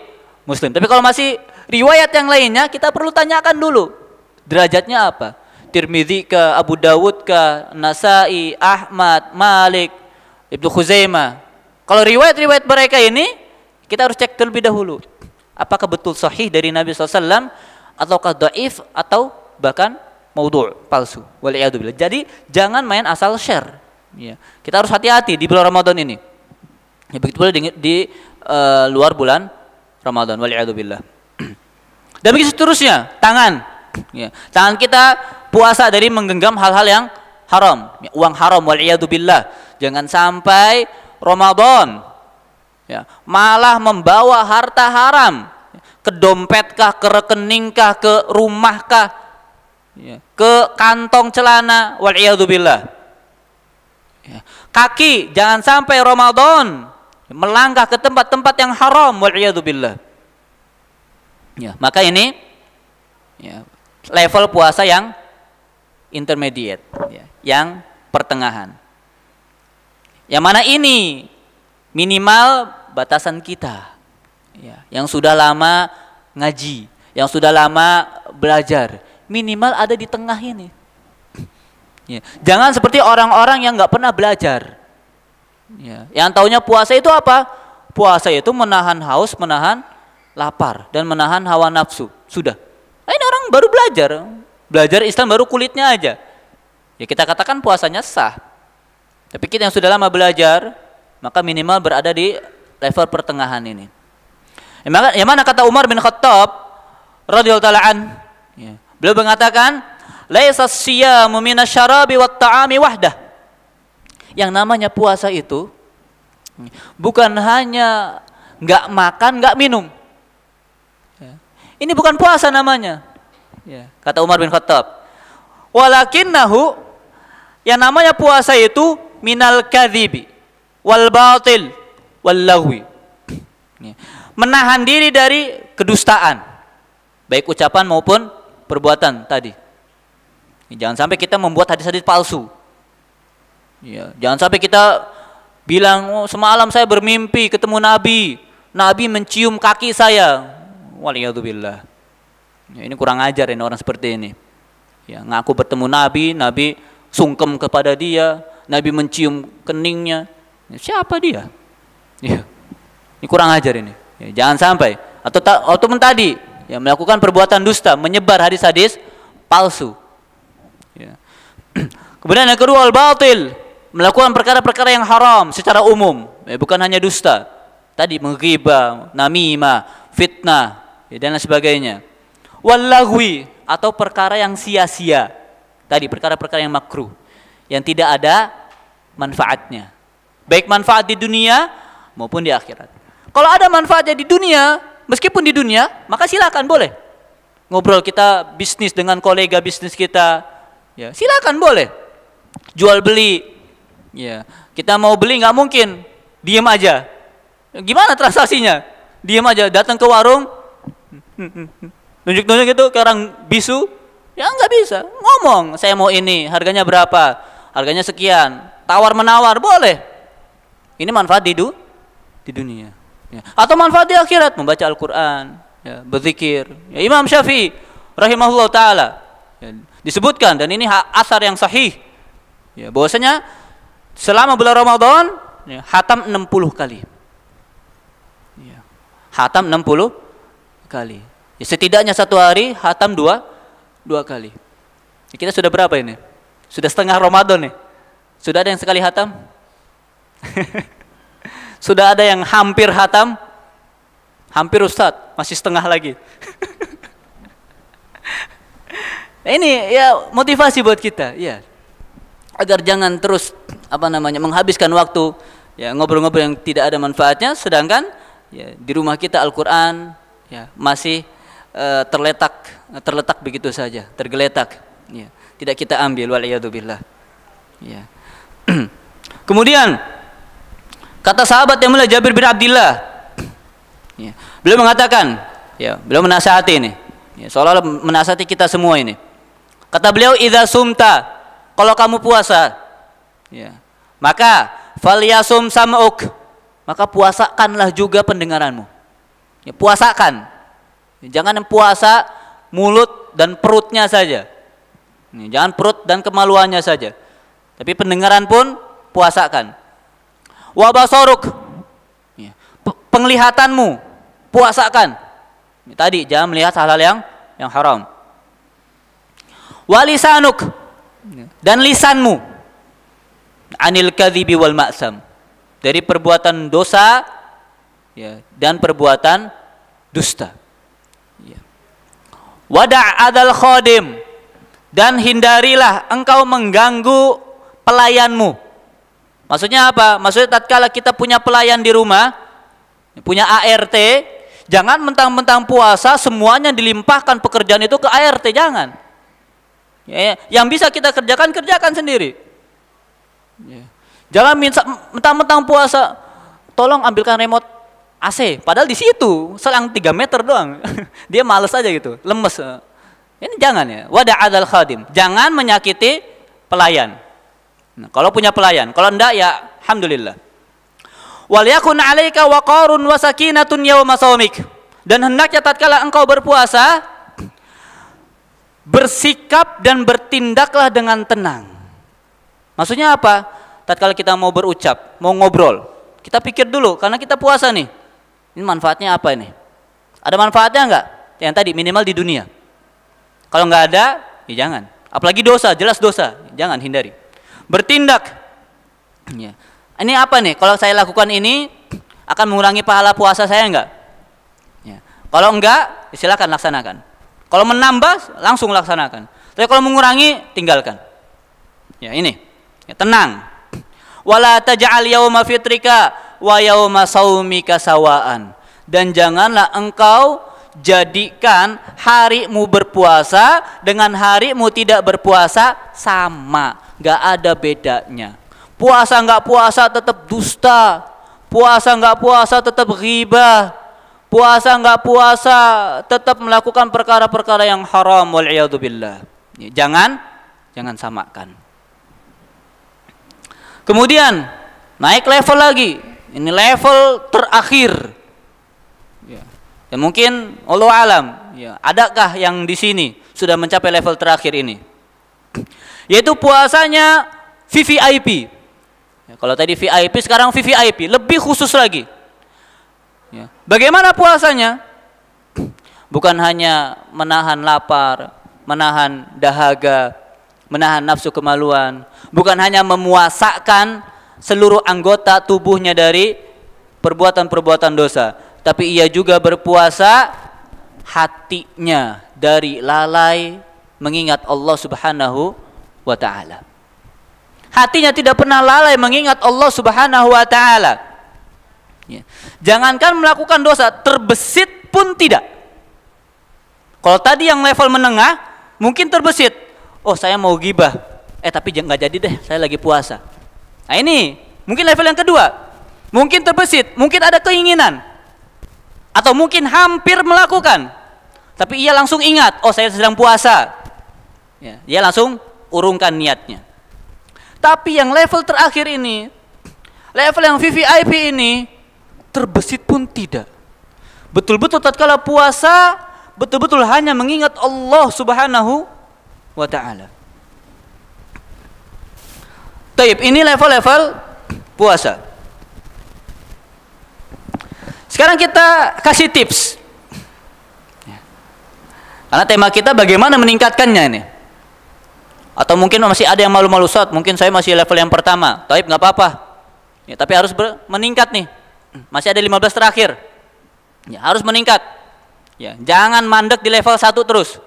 Muslim. Tapi kalau masih riwayat yang lainnya, kita perlu tanyakan dulu. Derajatnya apa? Tirmidzi ke, Abu Dawud ke, Nasai, Ahmad, Malik, Ibnu Khuzaimah. Kalau riwayat-riwayat mereka ini, kita harus cek terlebih dahulu. Apakah betul sahih dari Nabi SAW, ataukah dhaif, atau bahkan maudhu', palsu. Wal'iyadzubillah. Jadi jangan main asal share. Ya. Kita harus hati-hati di bulan Ramadan ini. Ya, begitu pula di luar bulan Ramadan. Wal'iyadzubillah. Dan begitu seterusnya, tangan. Ya. Tangan kita puasa dari menggenggam hal-hal yang haram, ya, uang haram, wal'iyadzubillah. Jangan sampai Ramadan, ya, malah membawa harta haram, ke dompet kah, ke rekening kah, ke rumah kah, ya, ke kantong celana, wal'iyadzubillah. Ya. Kaki jangan sampai Ramadan melangkah ke tempat-tempat yang haram, wal'iyadzubillah. Ya, maka ini, ya, level puasa yang intermediate, ya, yang pertengahan. Yang mana ini minimal batasan kita, ya, yang sudah lama ngaji, yang sudah lama belajar, minimal ada di tengah ini. Ya. Jangan seperti orang-orang yang nggak pernah belajar, ya, yang taunya puasa itu apa? Puasa itu menahan haus, menahan lapar, dan menahan hawa nafsu. Sudah. Nah, ini orang baru belajar Islam baru kulitnya aja. Ya, kita katakan puasanya sah. Tapi kita yang sudah lama belajar, maka minimal berada di level pertengahan ini. Yang mana kata Umar bin Khattab radhiyallahu ta'ala an, ya, beliau mengatakan, laisa siyamu minasyarabi wat ta'ami wahdah. Yang namanya puasa itu bukan hanya nggak makan, nggak minum. Ini bukan puasa namanya, ya, kata Umar bin Khattab. Walakinnahu, yang namanya puasa itu minal kadhibi wal batil wal lagwi. Ya. Menahan diri dari kedustaan, baik ucapan maupun perbuatan tadi. Jangan sampai kita membuat hadis-hadis palsu. Ya, jangan sampai kita bilang, oh, semalam saya bermimpi ketemu Nabi, Nabi mencium kaki saya. Waliyadzubillah. Ya, ini kurang ajar ini orang seperti ini. Ya, ngaku bertemu Nabi, Nabi sungkem kepada dia, Nabi mencium keningnya. Ya, siapa dia? Ya, ini kurang ajar ini. Ya, jangan sampai. Atau tadi, ya, melakukan perbuatan dusta, menyebar hadis-hadis palsu. Ya. Kemudian yang kedua, al-batil, melakukan perkara-perkara yang haram secara umum, ya, bukan hanya dusta. Tadi menghibah, namimah, fitnah, ya, dan lain sebagainya. Wal lagwi, atau perkara yang sia-sia. Tadi perkara-perkara yang makruh, yang tidak ada manfaatnya, baik manfaat di dunia maupun di akhirat. Kalau ada manfaatnya di dunia, meskipun di dunia, maka silakan, boleh. Ngobrol kita bisnis dengan kolega bisnis kita, ya silakan, boleh. Jual beli, ya kita mau beli nggak mungkin diem aja. Gimana transaksinya? Diem aja, datang ke warung, nunjuk-nunjuk itu ke orang bisu, ya nggak bisa. Ngomong, saya mau ini, harganya berapa? Harganya sekian. Tawar menawar, boleh. Ini manfaat di dunia. Ya. Atau manfaat di akhirat, membaca Al-Quran, ya, berzikir. Ya, Imam Syafi'i rahimahullah ta'ala, ya, disebutkan, dan ini asar yang sahih, ya, bahwasanya selama bulan Ramadan, ya, khatam 60 kali. Ya, khatam 60 kali. Ya, setidaknya satu hari khatam dua kali. Ya, kita sudah berapa ini? Sudah setengah Ramadan nih. Sudah ada yang sekali khatam? Sudah ada yang hampir khatam? Hampir Ustadz, masih setengah lagi. Ini ya motivasi buat kita, ya. Agar jangan terus menghabiskan waktu, ya, ngobrol-ngobrol yang tidak ada manfaatnya, sedangkan ya, di rumah kita Al-Qur'an, ya, masih terletak begitu saja, tergeletak, ya. Tidak kita ambil, waliyadzubillah. Ya. Kemudian kata sahabat yang mulia Jabir bin Abdullah, ya, beliau mengatakan, ya, beliau menasihati ini, ya, seolah-olah menasihati kita semua ini. Kata beliau, idza sumta, kalau kamu puasa, ya, maka falyasum sam'uk, maka puasakanlah juga pendengaranmu. Ya, puasakan. Ya, jangan puasa mulut dan perutnya saja. Ya, jangan perut dan kemaluannya saja. Tapi pendengaran pun puasakan. Wa basaruk, ya, penglihatanmu puasakan. Ya, tadi jangan melihat hal-hal yang haram. Wa lisanuk, dan lisanmu anil kadhibi wal ma'sam, dari perbuatan dosa, ya, dan perbuatan dusta. Ya. Wada' adal khadim, dan hindarilah engkau mengganggu pelayanmu. Maksudnya apa? Maksudnya tatkala kita punya pelayan di rumah, punya ART, jangan mentang-mentang puasa semuanya dilimpahkan pekerjaan itu ke ART, jangan. Ya, yang bisa kita kerjakan sendiri. Ya. Jangan mentang-mentang puasa, tolong ambilkan remote AC, padahal di situ selang 3 meter doang. Dia males aja gitu, lemes. Ini jangan, ya. Wada'adal khadim, jangan menyakiti pelayan. Nah, kalau punya pelayan, kalau enggak ya alhamdulillah. Wal yakun 'alaika waqarun wa sakinatun yauma shaumik, dan hendaknya tatkala engkau berpuasa, bersikap dan bertindaklah dengan tenang. Maksudnya apa? Tatkala kita mau berucap, mau ngobrol, kita pikir dulu, karena kita puasa nih. Ini manfaatnya apa ini? Ada manfaatnya enggak? Yang tadi minimal di dunia. Kalau enggak ada, ya jangan. Apalagi dosa, jelas dosa, jangan, hindari. Bertindak, ya. Ini apa nih? Kalau saya lakukan ini akan mengurangi pahala puasa saya enggak? Ya. Kalau enggak, silakan laksanakan. Kalau menambah, langsung laksanakan. Tapi kalau mengurangi, tinggalkan. Ya, ini, ya, tenang. Wala taj'al yauma fitrika wa yauma saumika sawaan, dan janganlah engkau jadikan harimu berpuasa dengan harimu tidak berpuasa sama. Gak ada bedanya. Puasa nggak puasa tetap dusta, puasa nggak puasa tetap ghibah, puasa nggak puasa tetap melakukan perkara-perkara yang haram, wal'iyadzubillah. Jangan samakan. Kemudian naik level lagi, ini level terakhir. Ya, mungkin Allah alam, ya, adakah yang di sini sudah mencapai level terakhir ini? Yaitu puasanya VVIP. Ya, kalau tadi VIP, sekarang VVIP, lebih khusus lagi. Ya. Bagaimana puasanya? Bukan hanya menahan lapar, menahan dahaga, menahan nafsu kemaluan, bukan hanya memuasakan seluruh anggota tubuhnya dari perbuatan-perbuatan dosa, tapi ia juga berpuasa hatinya dari lalai mengingat Allah Subhanahu wa ta'ala. Hatinya tidak pernah lalai mengingat Allah Subhanahu wa ta'ala. Ya. Jangankan melakukan dosa, terbesit pun tidak. Kalau tadi yang level menengah, mungkin terbesit. Oh, saya mau gibah. Tapi nggak jadi deh, saya lagi puasa. Nah ini, mungkin level yang kedua. Mungkin terbesit, mungkin ada keinginan. Atau mungkin hampir melakukan. Tapi ia langsung ingat, oh saya sedang puasa. Ya, dia langsung urungkan niatnya. Tapi yang level terakhir ini, level yang VVIP ini, terbesit pun tidak. Betul-betul tatkala puasa, betul-betul hanya mengingat Allah Subhanahu wa ta'ala. Taib, ini level-level puasa. Sekarang kita kasih tips. Karena tema kita bagaimana meningkatkannya ini. Atau mungkin masih ada yang malu-malu, Ustaz, mungkin saya masih level yang pertama. Taib, nggak apa-apa. Ya, tapi harus meningkat nih. Masih ada 15 terakhir. Ya, harus meningkat. Ya, jangan mandek di level 1 terus.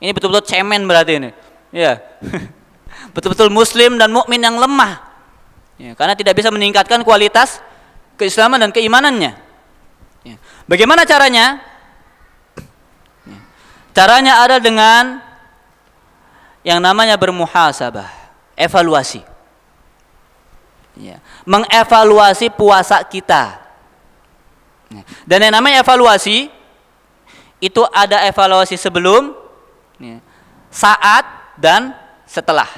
Ini betul-betul cemen berarti ini. Ya. Betul-betul muslim dan mukmin yang lemah. Ya, karena tidak bisa meningkatkan kualitas keislaman dan keimanannya. Ya. Bagaimana caranya? Ya. Caranya ada dengan yang namanya bermuhasabah, evaluasi. Ya. Mengevaluasi puasa kita. Ya. Dan yang namanya evaluasi itu ada evaluasi sebelum, ya, saat, dan setelah.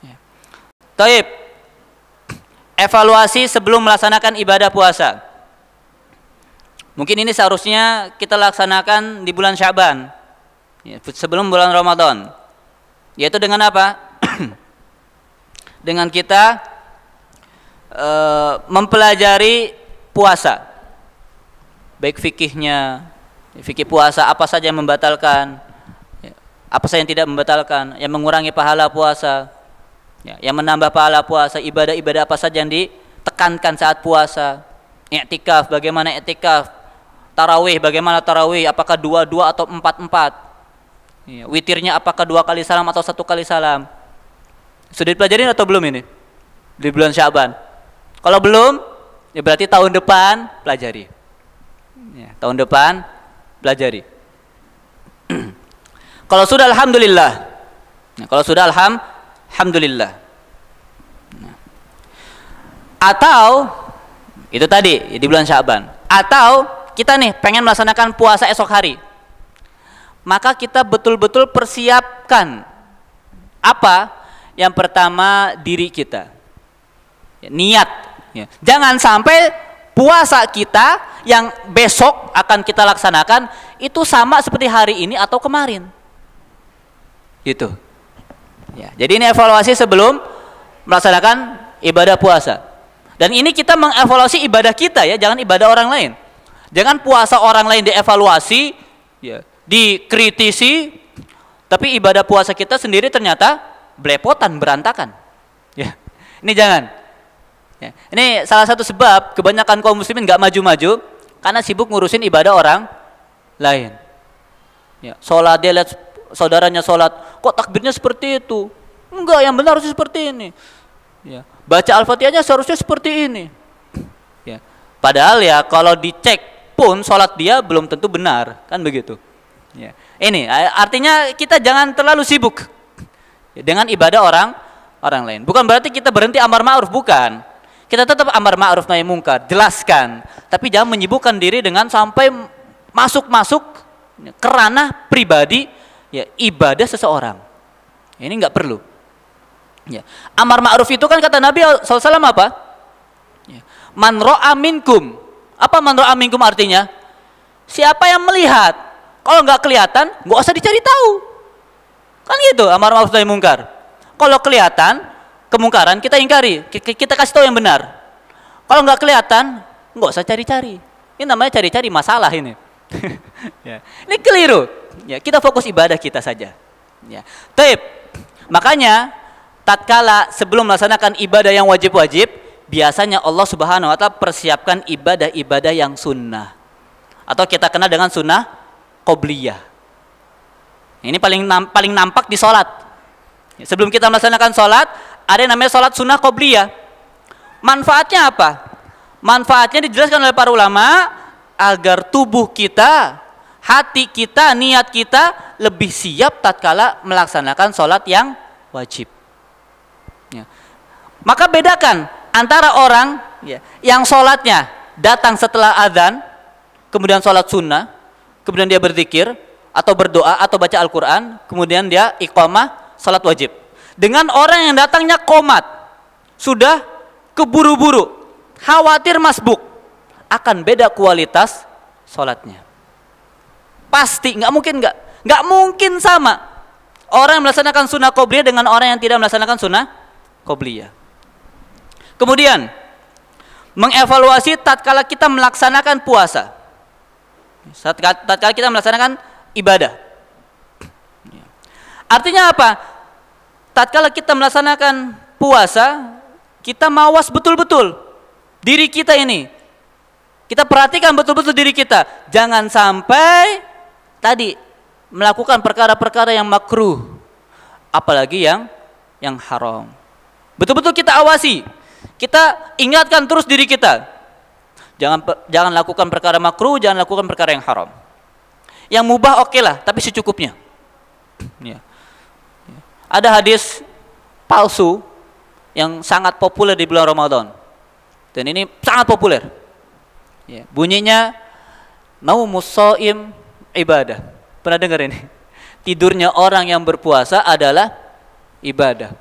Ya. Taib. Evaluasi sebelum melaksanakan ibadah puasa. Mungkin ini seharusnya kita laksanakan di bulan Sya'ban, ya, sebelum bulan Ramadan. Yaitu dengan apa? Dengan kita mempelajari puasa, baik fikihnya, fikih puasa apa saja yang membatalkan, apa saja yang tidak membatalkan, yang mengurangi pahala puasa, yang menambah pahala puasa, ibadah-ibadah apa saja yang ditekankan saat puasa, i'tikaf, bagaimana i'tikaf, tarawih, bagaimana tarawih, apakah 2-2 atau 4-4, witirnya apakah 2 kali salam atau 1 kali salam. Sudah dipelajarin atau belum ini? Di bulan Sya'ban. Kalau belum, ya berarti tahun depan pelajari. Ya, tahun depan pelajari. Kalau sudah alhamdulillah. Nah, kalau sudah alhamdulillah. Nah. Atau itu tadi di bulan Sya'ban. Atau kita nih pengen melaksanakan puasa esok hari. Maka kita betul-betul persiapkan apa? Yang pertama diri kita. Ya, niat. Ya. Jangan sampai puasa kita yang besok akan kita laksanakan itu sama seperti hari ini atau kemarin. Gitu. Ya, jadi ini evaluasi sebelum melaksanakan ibadah puasa. Dan ini kita mengevaluasi ibadah kita ya, jangan ibadah orang lain. Jangan puasa orang lain dievaluasi, ya, dikritisi, tapi ibadah puasa kita sendiri ternyata belepotan, berantakan. Ya, ini jangan. Ya, ini salah satu sebab kebanyakan kaum muslimin nggak maju-maju karena sibuk ngurusin ibadah orang lain. Ya, sholat dia lihat saudaranya sholat, kok takbirnya seperti itu? Enggak, yang benar harusnya seperti ini. Ya, baca Al-Fatihahnya seharusnya seperti ini. Ya, padahal ya kalau dicek pun sholat dia belum tentu benar, kan begitu. Ya, ini artinya kita jangan terlalu sibuk dengan ibadah orang lain. Bukan berarti kita berhenti amar ma'ruf, bukan. Kita tetap amar ma'ruf nahi mungkar, jelaskan. Tapi jangan menyibukkan diri dengan sampai masuk ke ranah pribadi, ya, ibadah seseorang. Ini nggak perlu. Ya. Amar ma'ruf itu kan kata Nabi SAW apa? Ya. Man ro'a minkum. Apa man ro'a minkum artinya? Siapa yang melihat? Kalau nggak kelihatan, nggak usah dicari tahu. Kan gitu, amar ma'ruf nahi mungkar. Kalau kelihatan kemungkaran, kita ingkari, kita kasih tahu yang benar. Kalau nggak kelihatan, nggak usah cari-cari. Ini namanya cari-cari masalah ini. Ya. Ini keliru. Ya, kita fokus ibadah kita saja. Ya. Taib. Makanya tatkala sebelum melaksanakan ibadah yang wajib-wajib, biasanya Allah Subhanahu wa ta'ala persiapkan ibadah-ibadah yang sunnah. Atau kita kenal dengan sunnah qobliyah. Ini paling nampak di sholat. Sebelum kita melaksanakan sholat, ada yang namanya sholat sunnah qobliyah. Manfaatnya apa? Manfaatnya dijelaskan oleh para ulama agar tubuh kita, hati kita, niat kita lebih siap tatkala melaksanakan sholat yang wajib. Ya. Maka bedakan antara orang yang sholatnya datang setelah azan, kemudian sholat sunnah, kemudian dia berzikir atau berdoa atau baca Al-Quran, kemudian dia iqamah sholat wajib. Dengan orang yang datangnya qomat, sudah keburu-buru, khawatir masbuk, akan beda kualitas sholatnya. Pasti, nggak mungkin sama orang yang melaksanakan sunnah qobliyah dengan orang yang tidak melaksanakan sunnah qobliyah. Kemudian mengevaluasi tatkala kita melaksanakan puasa, tatkala kita melaksanakan ibadah. Artinya apa? Tatkala kita melaksanakan puasa, kita mawas betul-betul diri kita ini. Kita perhatikan betul-betul diri kita. Jangan sampai tadi melakukan perkara-perkara yang makruh, apalagi yang haram. Betul-betul kita awasi. Kita ingatkan terus diri kita. Jangan lakukan perkara makruh, jangan lakukan perkara yang haram. Yang mubah oke lah, tapi secukupnya. Ya. Ada hadis palsu yang sangat populer di bulan Ramadan. Dan ini sangat populer. Ya, bunyinya naumus shaim ibadah. Pernah dengar ini? Tidurnya orang yang berpuasa adalah ibadah.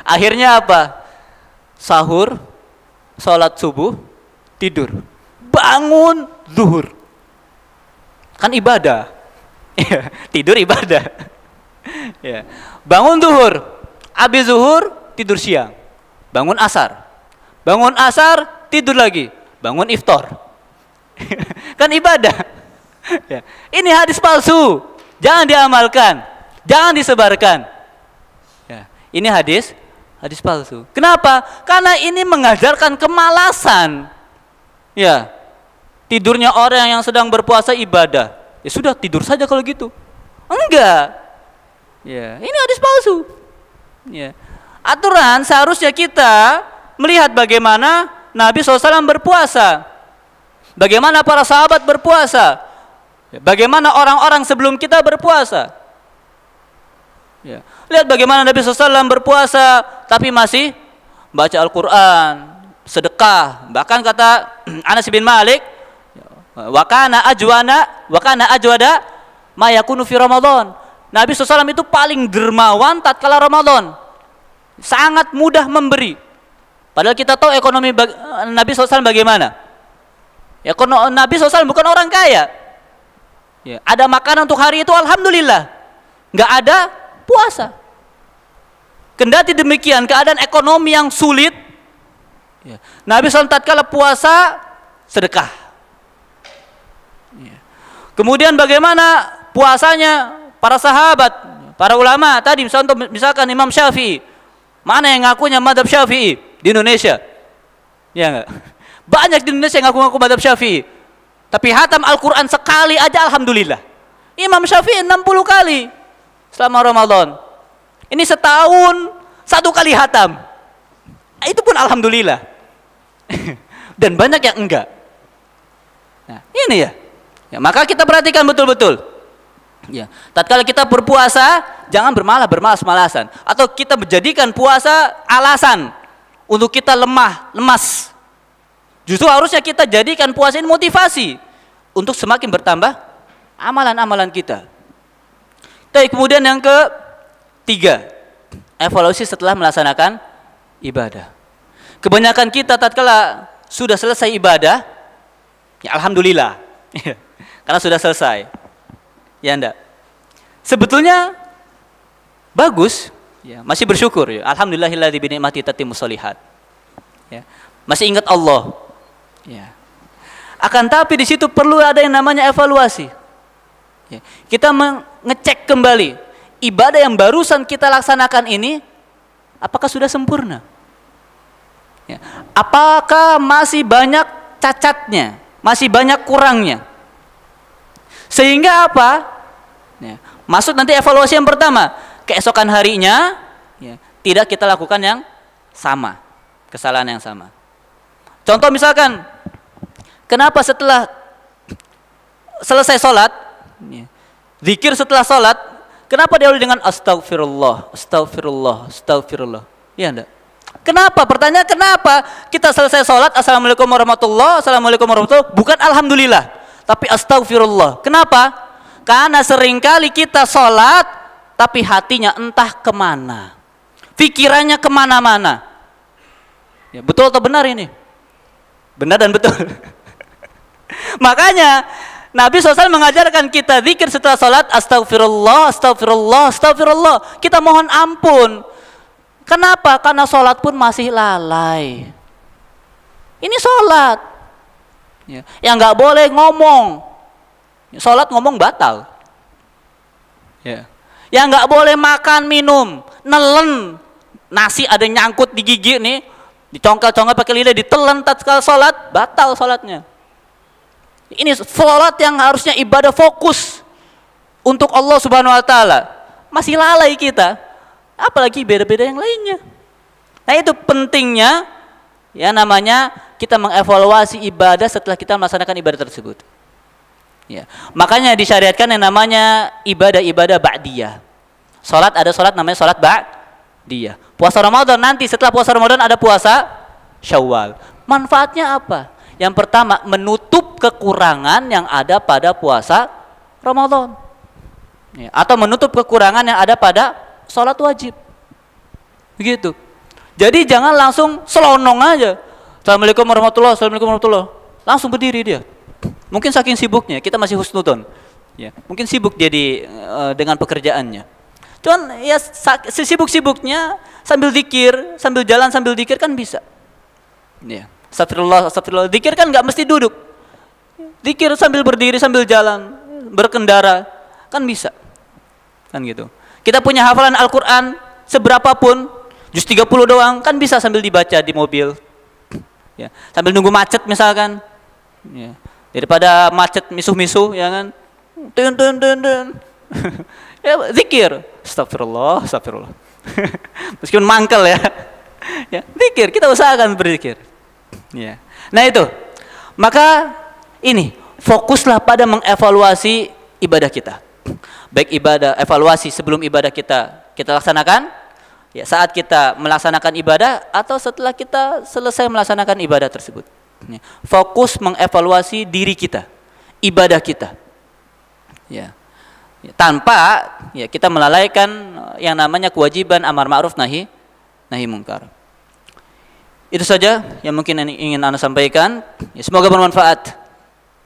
Akhirnya apa? Sahur, sholat subuh, tidur. Bangun zuhur. Kan ibadah. Tidur ibadah. Ya. Bangun zuhur, habis zuhur tidur siang. Bangun asar. Bangun asar tidur lagi. Bangun iftar. Kan ibadah. Ya. Ini hadis palsu. Jangan diamalkan. Jangan disebarkan. Ya. Ini hadis palsu. Kenapa? Karena ini mengajarkan kemalasan. Ya. Tidurnya orang yang sedang berpuasa ibadah. Ya sudah, tidur saja kalau gitu. Enggak. Ya, ini hadis palsu. Ya. Aturan seharusnya kita melihat bagaimana Nabi SAW berpuasa, bagaimana para sahabat berpuasa, bagaimana orang-orang sebelum kita berpuasa. Ya. Lihat bagaimana Nabi SAW berpuasa, tapi masih baca Al-Quran, sedekah. Bahkan kata Anas bin Malik, wa kana ajwada ma yakunu fi Ramadan. Nabi SAW itu paling dermawan tatkala Ramadan, sangat mudah memberi. Padahal kita tahu ekonomi Nabi SAW bagaimana. Nabi SAW bukan orang kaya. Ya, ada makanan untuk hari itu alhamdulillah. Nggak ada puasa. Kendati demikian keadaan ekonomi yang sulit, ya, Nabi SAW tatkala puasa sedekah. Ya. Kemudian bagaimana puasanya para sahabat, para ulama tadi, misalkan Imam Syafi'i. Mana yang ngakunya mazhab Syafi'i di Indonesia? Ya enggak? Banyak di Indonesia yang ngaku-ngaku mazhab Syafi'i. Tapi hatam Al-Quran sekali aja alhamdulillah. Imam Syafi'i 60 kali selama Ramadan. Ini setahun 1 kali hatam. Itu pun alhamdulillah. Dan banyak yang enggak. Nah, ini ya. Ya, maka kita perhatikan betul-betul. Ya, tatkala kita berpuasa jangan bermalas-malasan atau kita menjadikan puasa alasan untuk kita lemas. Justru harusnya kita jadikan puasa ini motivasi untuk semakin bertambah amalan-amalan kita. Kemudian yang ketiga, evaluasi setelah melaksanakan ibadah. Kebanyakan kita tatkala sudah selesai ibadah, ya alhamdulillah, karena sudah selesai. Ya enggak. Sebetulnya bagus, ya, masih bersyukur, ya. Alhamdulillahilladzi bi ni'mati tatimmus sholihat. Ya. Masih ingat Allah. Ya. Akan tapi di situ perlu ada yang namanya evaluasi. Ya. Kita mengecek kembali ibadah yang barusan kita laksanakan ini apakah sudah sempurna? Ya. Apakah masih banyak cacatnya, masih banyak kurangnya? Sehingga apa? Ya. Masuk nanti evaluasi yang pertama. keesokan harinya ya, tidak kita lakukan yang sama, kesalahan yang sama. Contoh misalkan, kenapa setelah selesai sholat, ya, zikir setelah sholat, kenapa diawali dengan astagfirullah, astagfirullah, astagfirullah? Ya enggak? Kenapa? Pertanyaan kenapa kita selesai sholat, assalamualaikum warahmatullah, assalamualaikum warahmatullah, bukan alhamdulillah, tapi astagfirullah. Kenapa? Karena seringkali kita sholat, tapi hatinya entah kemana, pikirannya kemana-mana. Ya, betul atau benar ini? Benar dan betul. Makanya Nabi SAW mengajarkan kita zikir setelah sholat, astagfirullah, astagfirullah, astagfirullah. Kita mohon ampun. Kenapa? Karena sholat pun masih lalai. Ini sholat. Ya, yang nggak boleh ngomong. Sholat ngomong batal. Ya. Yang nggak boleh makan minum, nelen, nasi ada nyangkut di gigi nih, dicongkel-congkel pakai lidah, ditelan tatkala sholat, batal sholatnya. Ini sholat yang harusnya ibadah fokus untuk Allah Subhanahu Wa Taala. Masih lalai kita. Apalagi beda-beda yang lainnya. Nah itu pentingnya ya namanya kita mengevaluasi ibadah setelah kita melaksanakan ibadah tersebut. Ya. Makanya disyariatkan yang namanya ibadah-ibadah ba'diyah. Salat ada salat namanya salat ba'diyah. Puasa Ramadan nanti setelah puasa Ramadan ada puasa Syawal. Manfaatnya apa? Yang pertama menutup kekurangan yang ada pada puasa Ramadan. Ya. Atau menutup kekurangan yang ada pada sholat wajib. Begitu. Jadi jangan langsung selonong aja. Assalamualaikum warahmatullahi wabarakatuh. Assalamualaikum warahmatullahi wabarakatuh. Langsung berdiri dia. Mungkin saking sibuknya, kita masih husnudon. Ya, mungkin sibuk dia dengan pekerjaannya. Cuman ya sibuk-sibuknya sambil zikir, sambil jalan sambil zikir kan bisa. Ya. Astagfirullah, astagfirullah. Zikir kan nggak mesti duduk. Zikir sambil berdiri, sambil jalan, berkendara kan bisa. Kan gitu. Kita punya hafalan Al-Quran seberapapun, juz 30 doang, kan bisa sambil dibaca di mobil. Ya, sambil nunggu macet misalkan. Ya. Daripada macet misuh-misuh, ya kan? Tun. Ya, zikir. Astagfirullah, astagfirullah. Meskipun mangkel ya. Ya, zikir, kita usahakan berzikir. Ya. Nah itu. Maka ini, fokuslah pada mengevaluasi ibadah kita. Baik ibadah, evaluasi sebelum ibadah kita laksanakan, ya saat kita melaksanakan ibadah atau setelah kita selesai melaksanakan ibadah tersebut. Ya, fokus mengevaluasi diri kita, ibadah kita. Ya. Ya, tanpa ya kita melalaikan yang namanya kewajiban amar ma'ruf nahi mungkar. Itu saja yang mungkin ingin Anda sampaikan. Ya, semoga bermanfaat.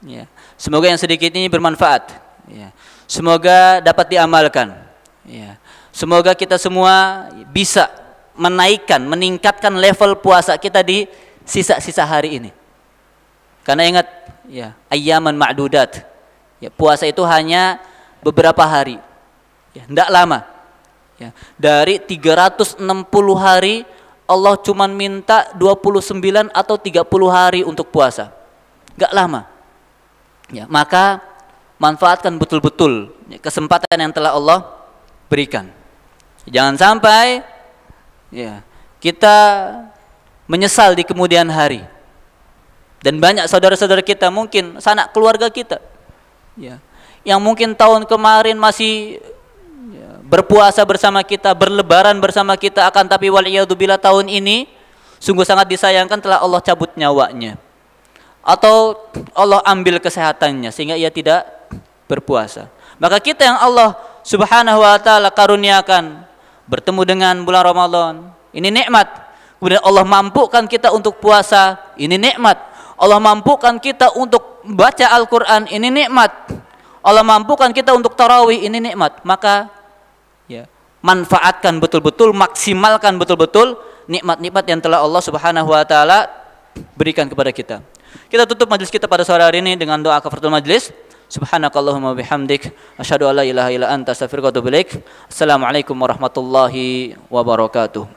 Ya, semoga yang sedikit ini bermanfaat. Ya. Semoga dapat diamalkan. Ya. Semoga kita semua bisa meningkatkan level puasa kita di sisa-sisa hari ini. Karena ingat, ya, ayyaman ma'dudat. Ya, puasa itu hanya beberapa hari. Ya, tidak lama. Ya. Dari 360 hari, Allah cuma minta 29 atau 30 hari untuk puasa. Enggak lama. Ya, maka manfaatkan betul-betul kesempatan yang telah Allah berikan. Jangan sampai ya, kita menyesal di kemudian hari. Dan banyak saudara-saudara kita, mungkin sanak keluarga kita ya, yang mungkin tahun kemarin masih ya, berpuasa bersama kita, berlebaran bersama kita, akan tapi waliyadzubillah tahun ini sungguh sangat disayangkan telah Allah cabut nyawanya. Atau Allah ambil kesehatannya sehingga ia tidak berpuasa. Maka kita yang Allah Subhanahu wa taala karuniakan bertemu dengan bulan Ramadan, ini nikmat. Kemudian Allah mampukan kita untuk puasa, ini nikmat. Allah mampukan kita untuk baca Al-Qur'an, ini nikmat. Allah mampukan kita untuk tarawih, ini nikmat. Maka ya, manfaatkan betul-betul, maksimalkan betul-betul nikmat-nikmat yang telah Allah Subhanahu wa taala berikan kepada kita. Kita tutup majelis kita pada sore hari ini dengan doa kafaratul majelis. Subhanakallahumma bihamdik asyhadu an la ilaha illa anta astaghfiruka wa atubu ilaik. Assalamualaikum warahmatullahi wabarakatuh.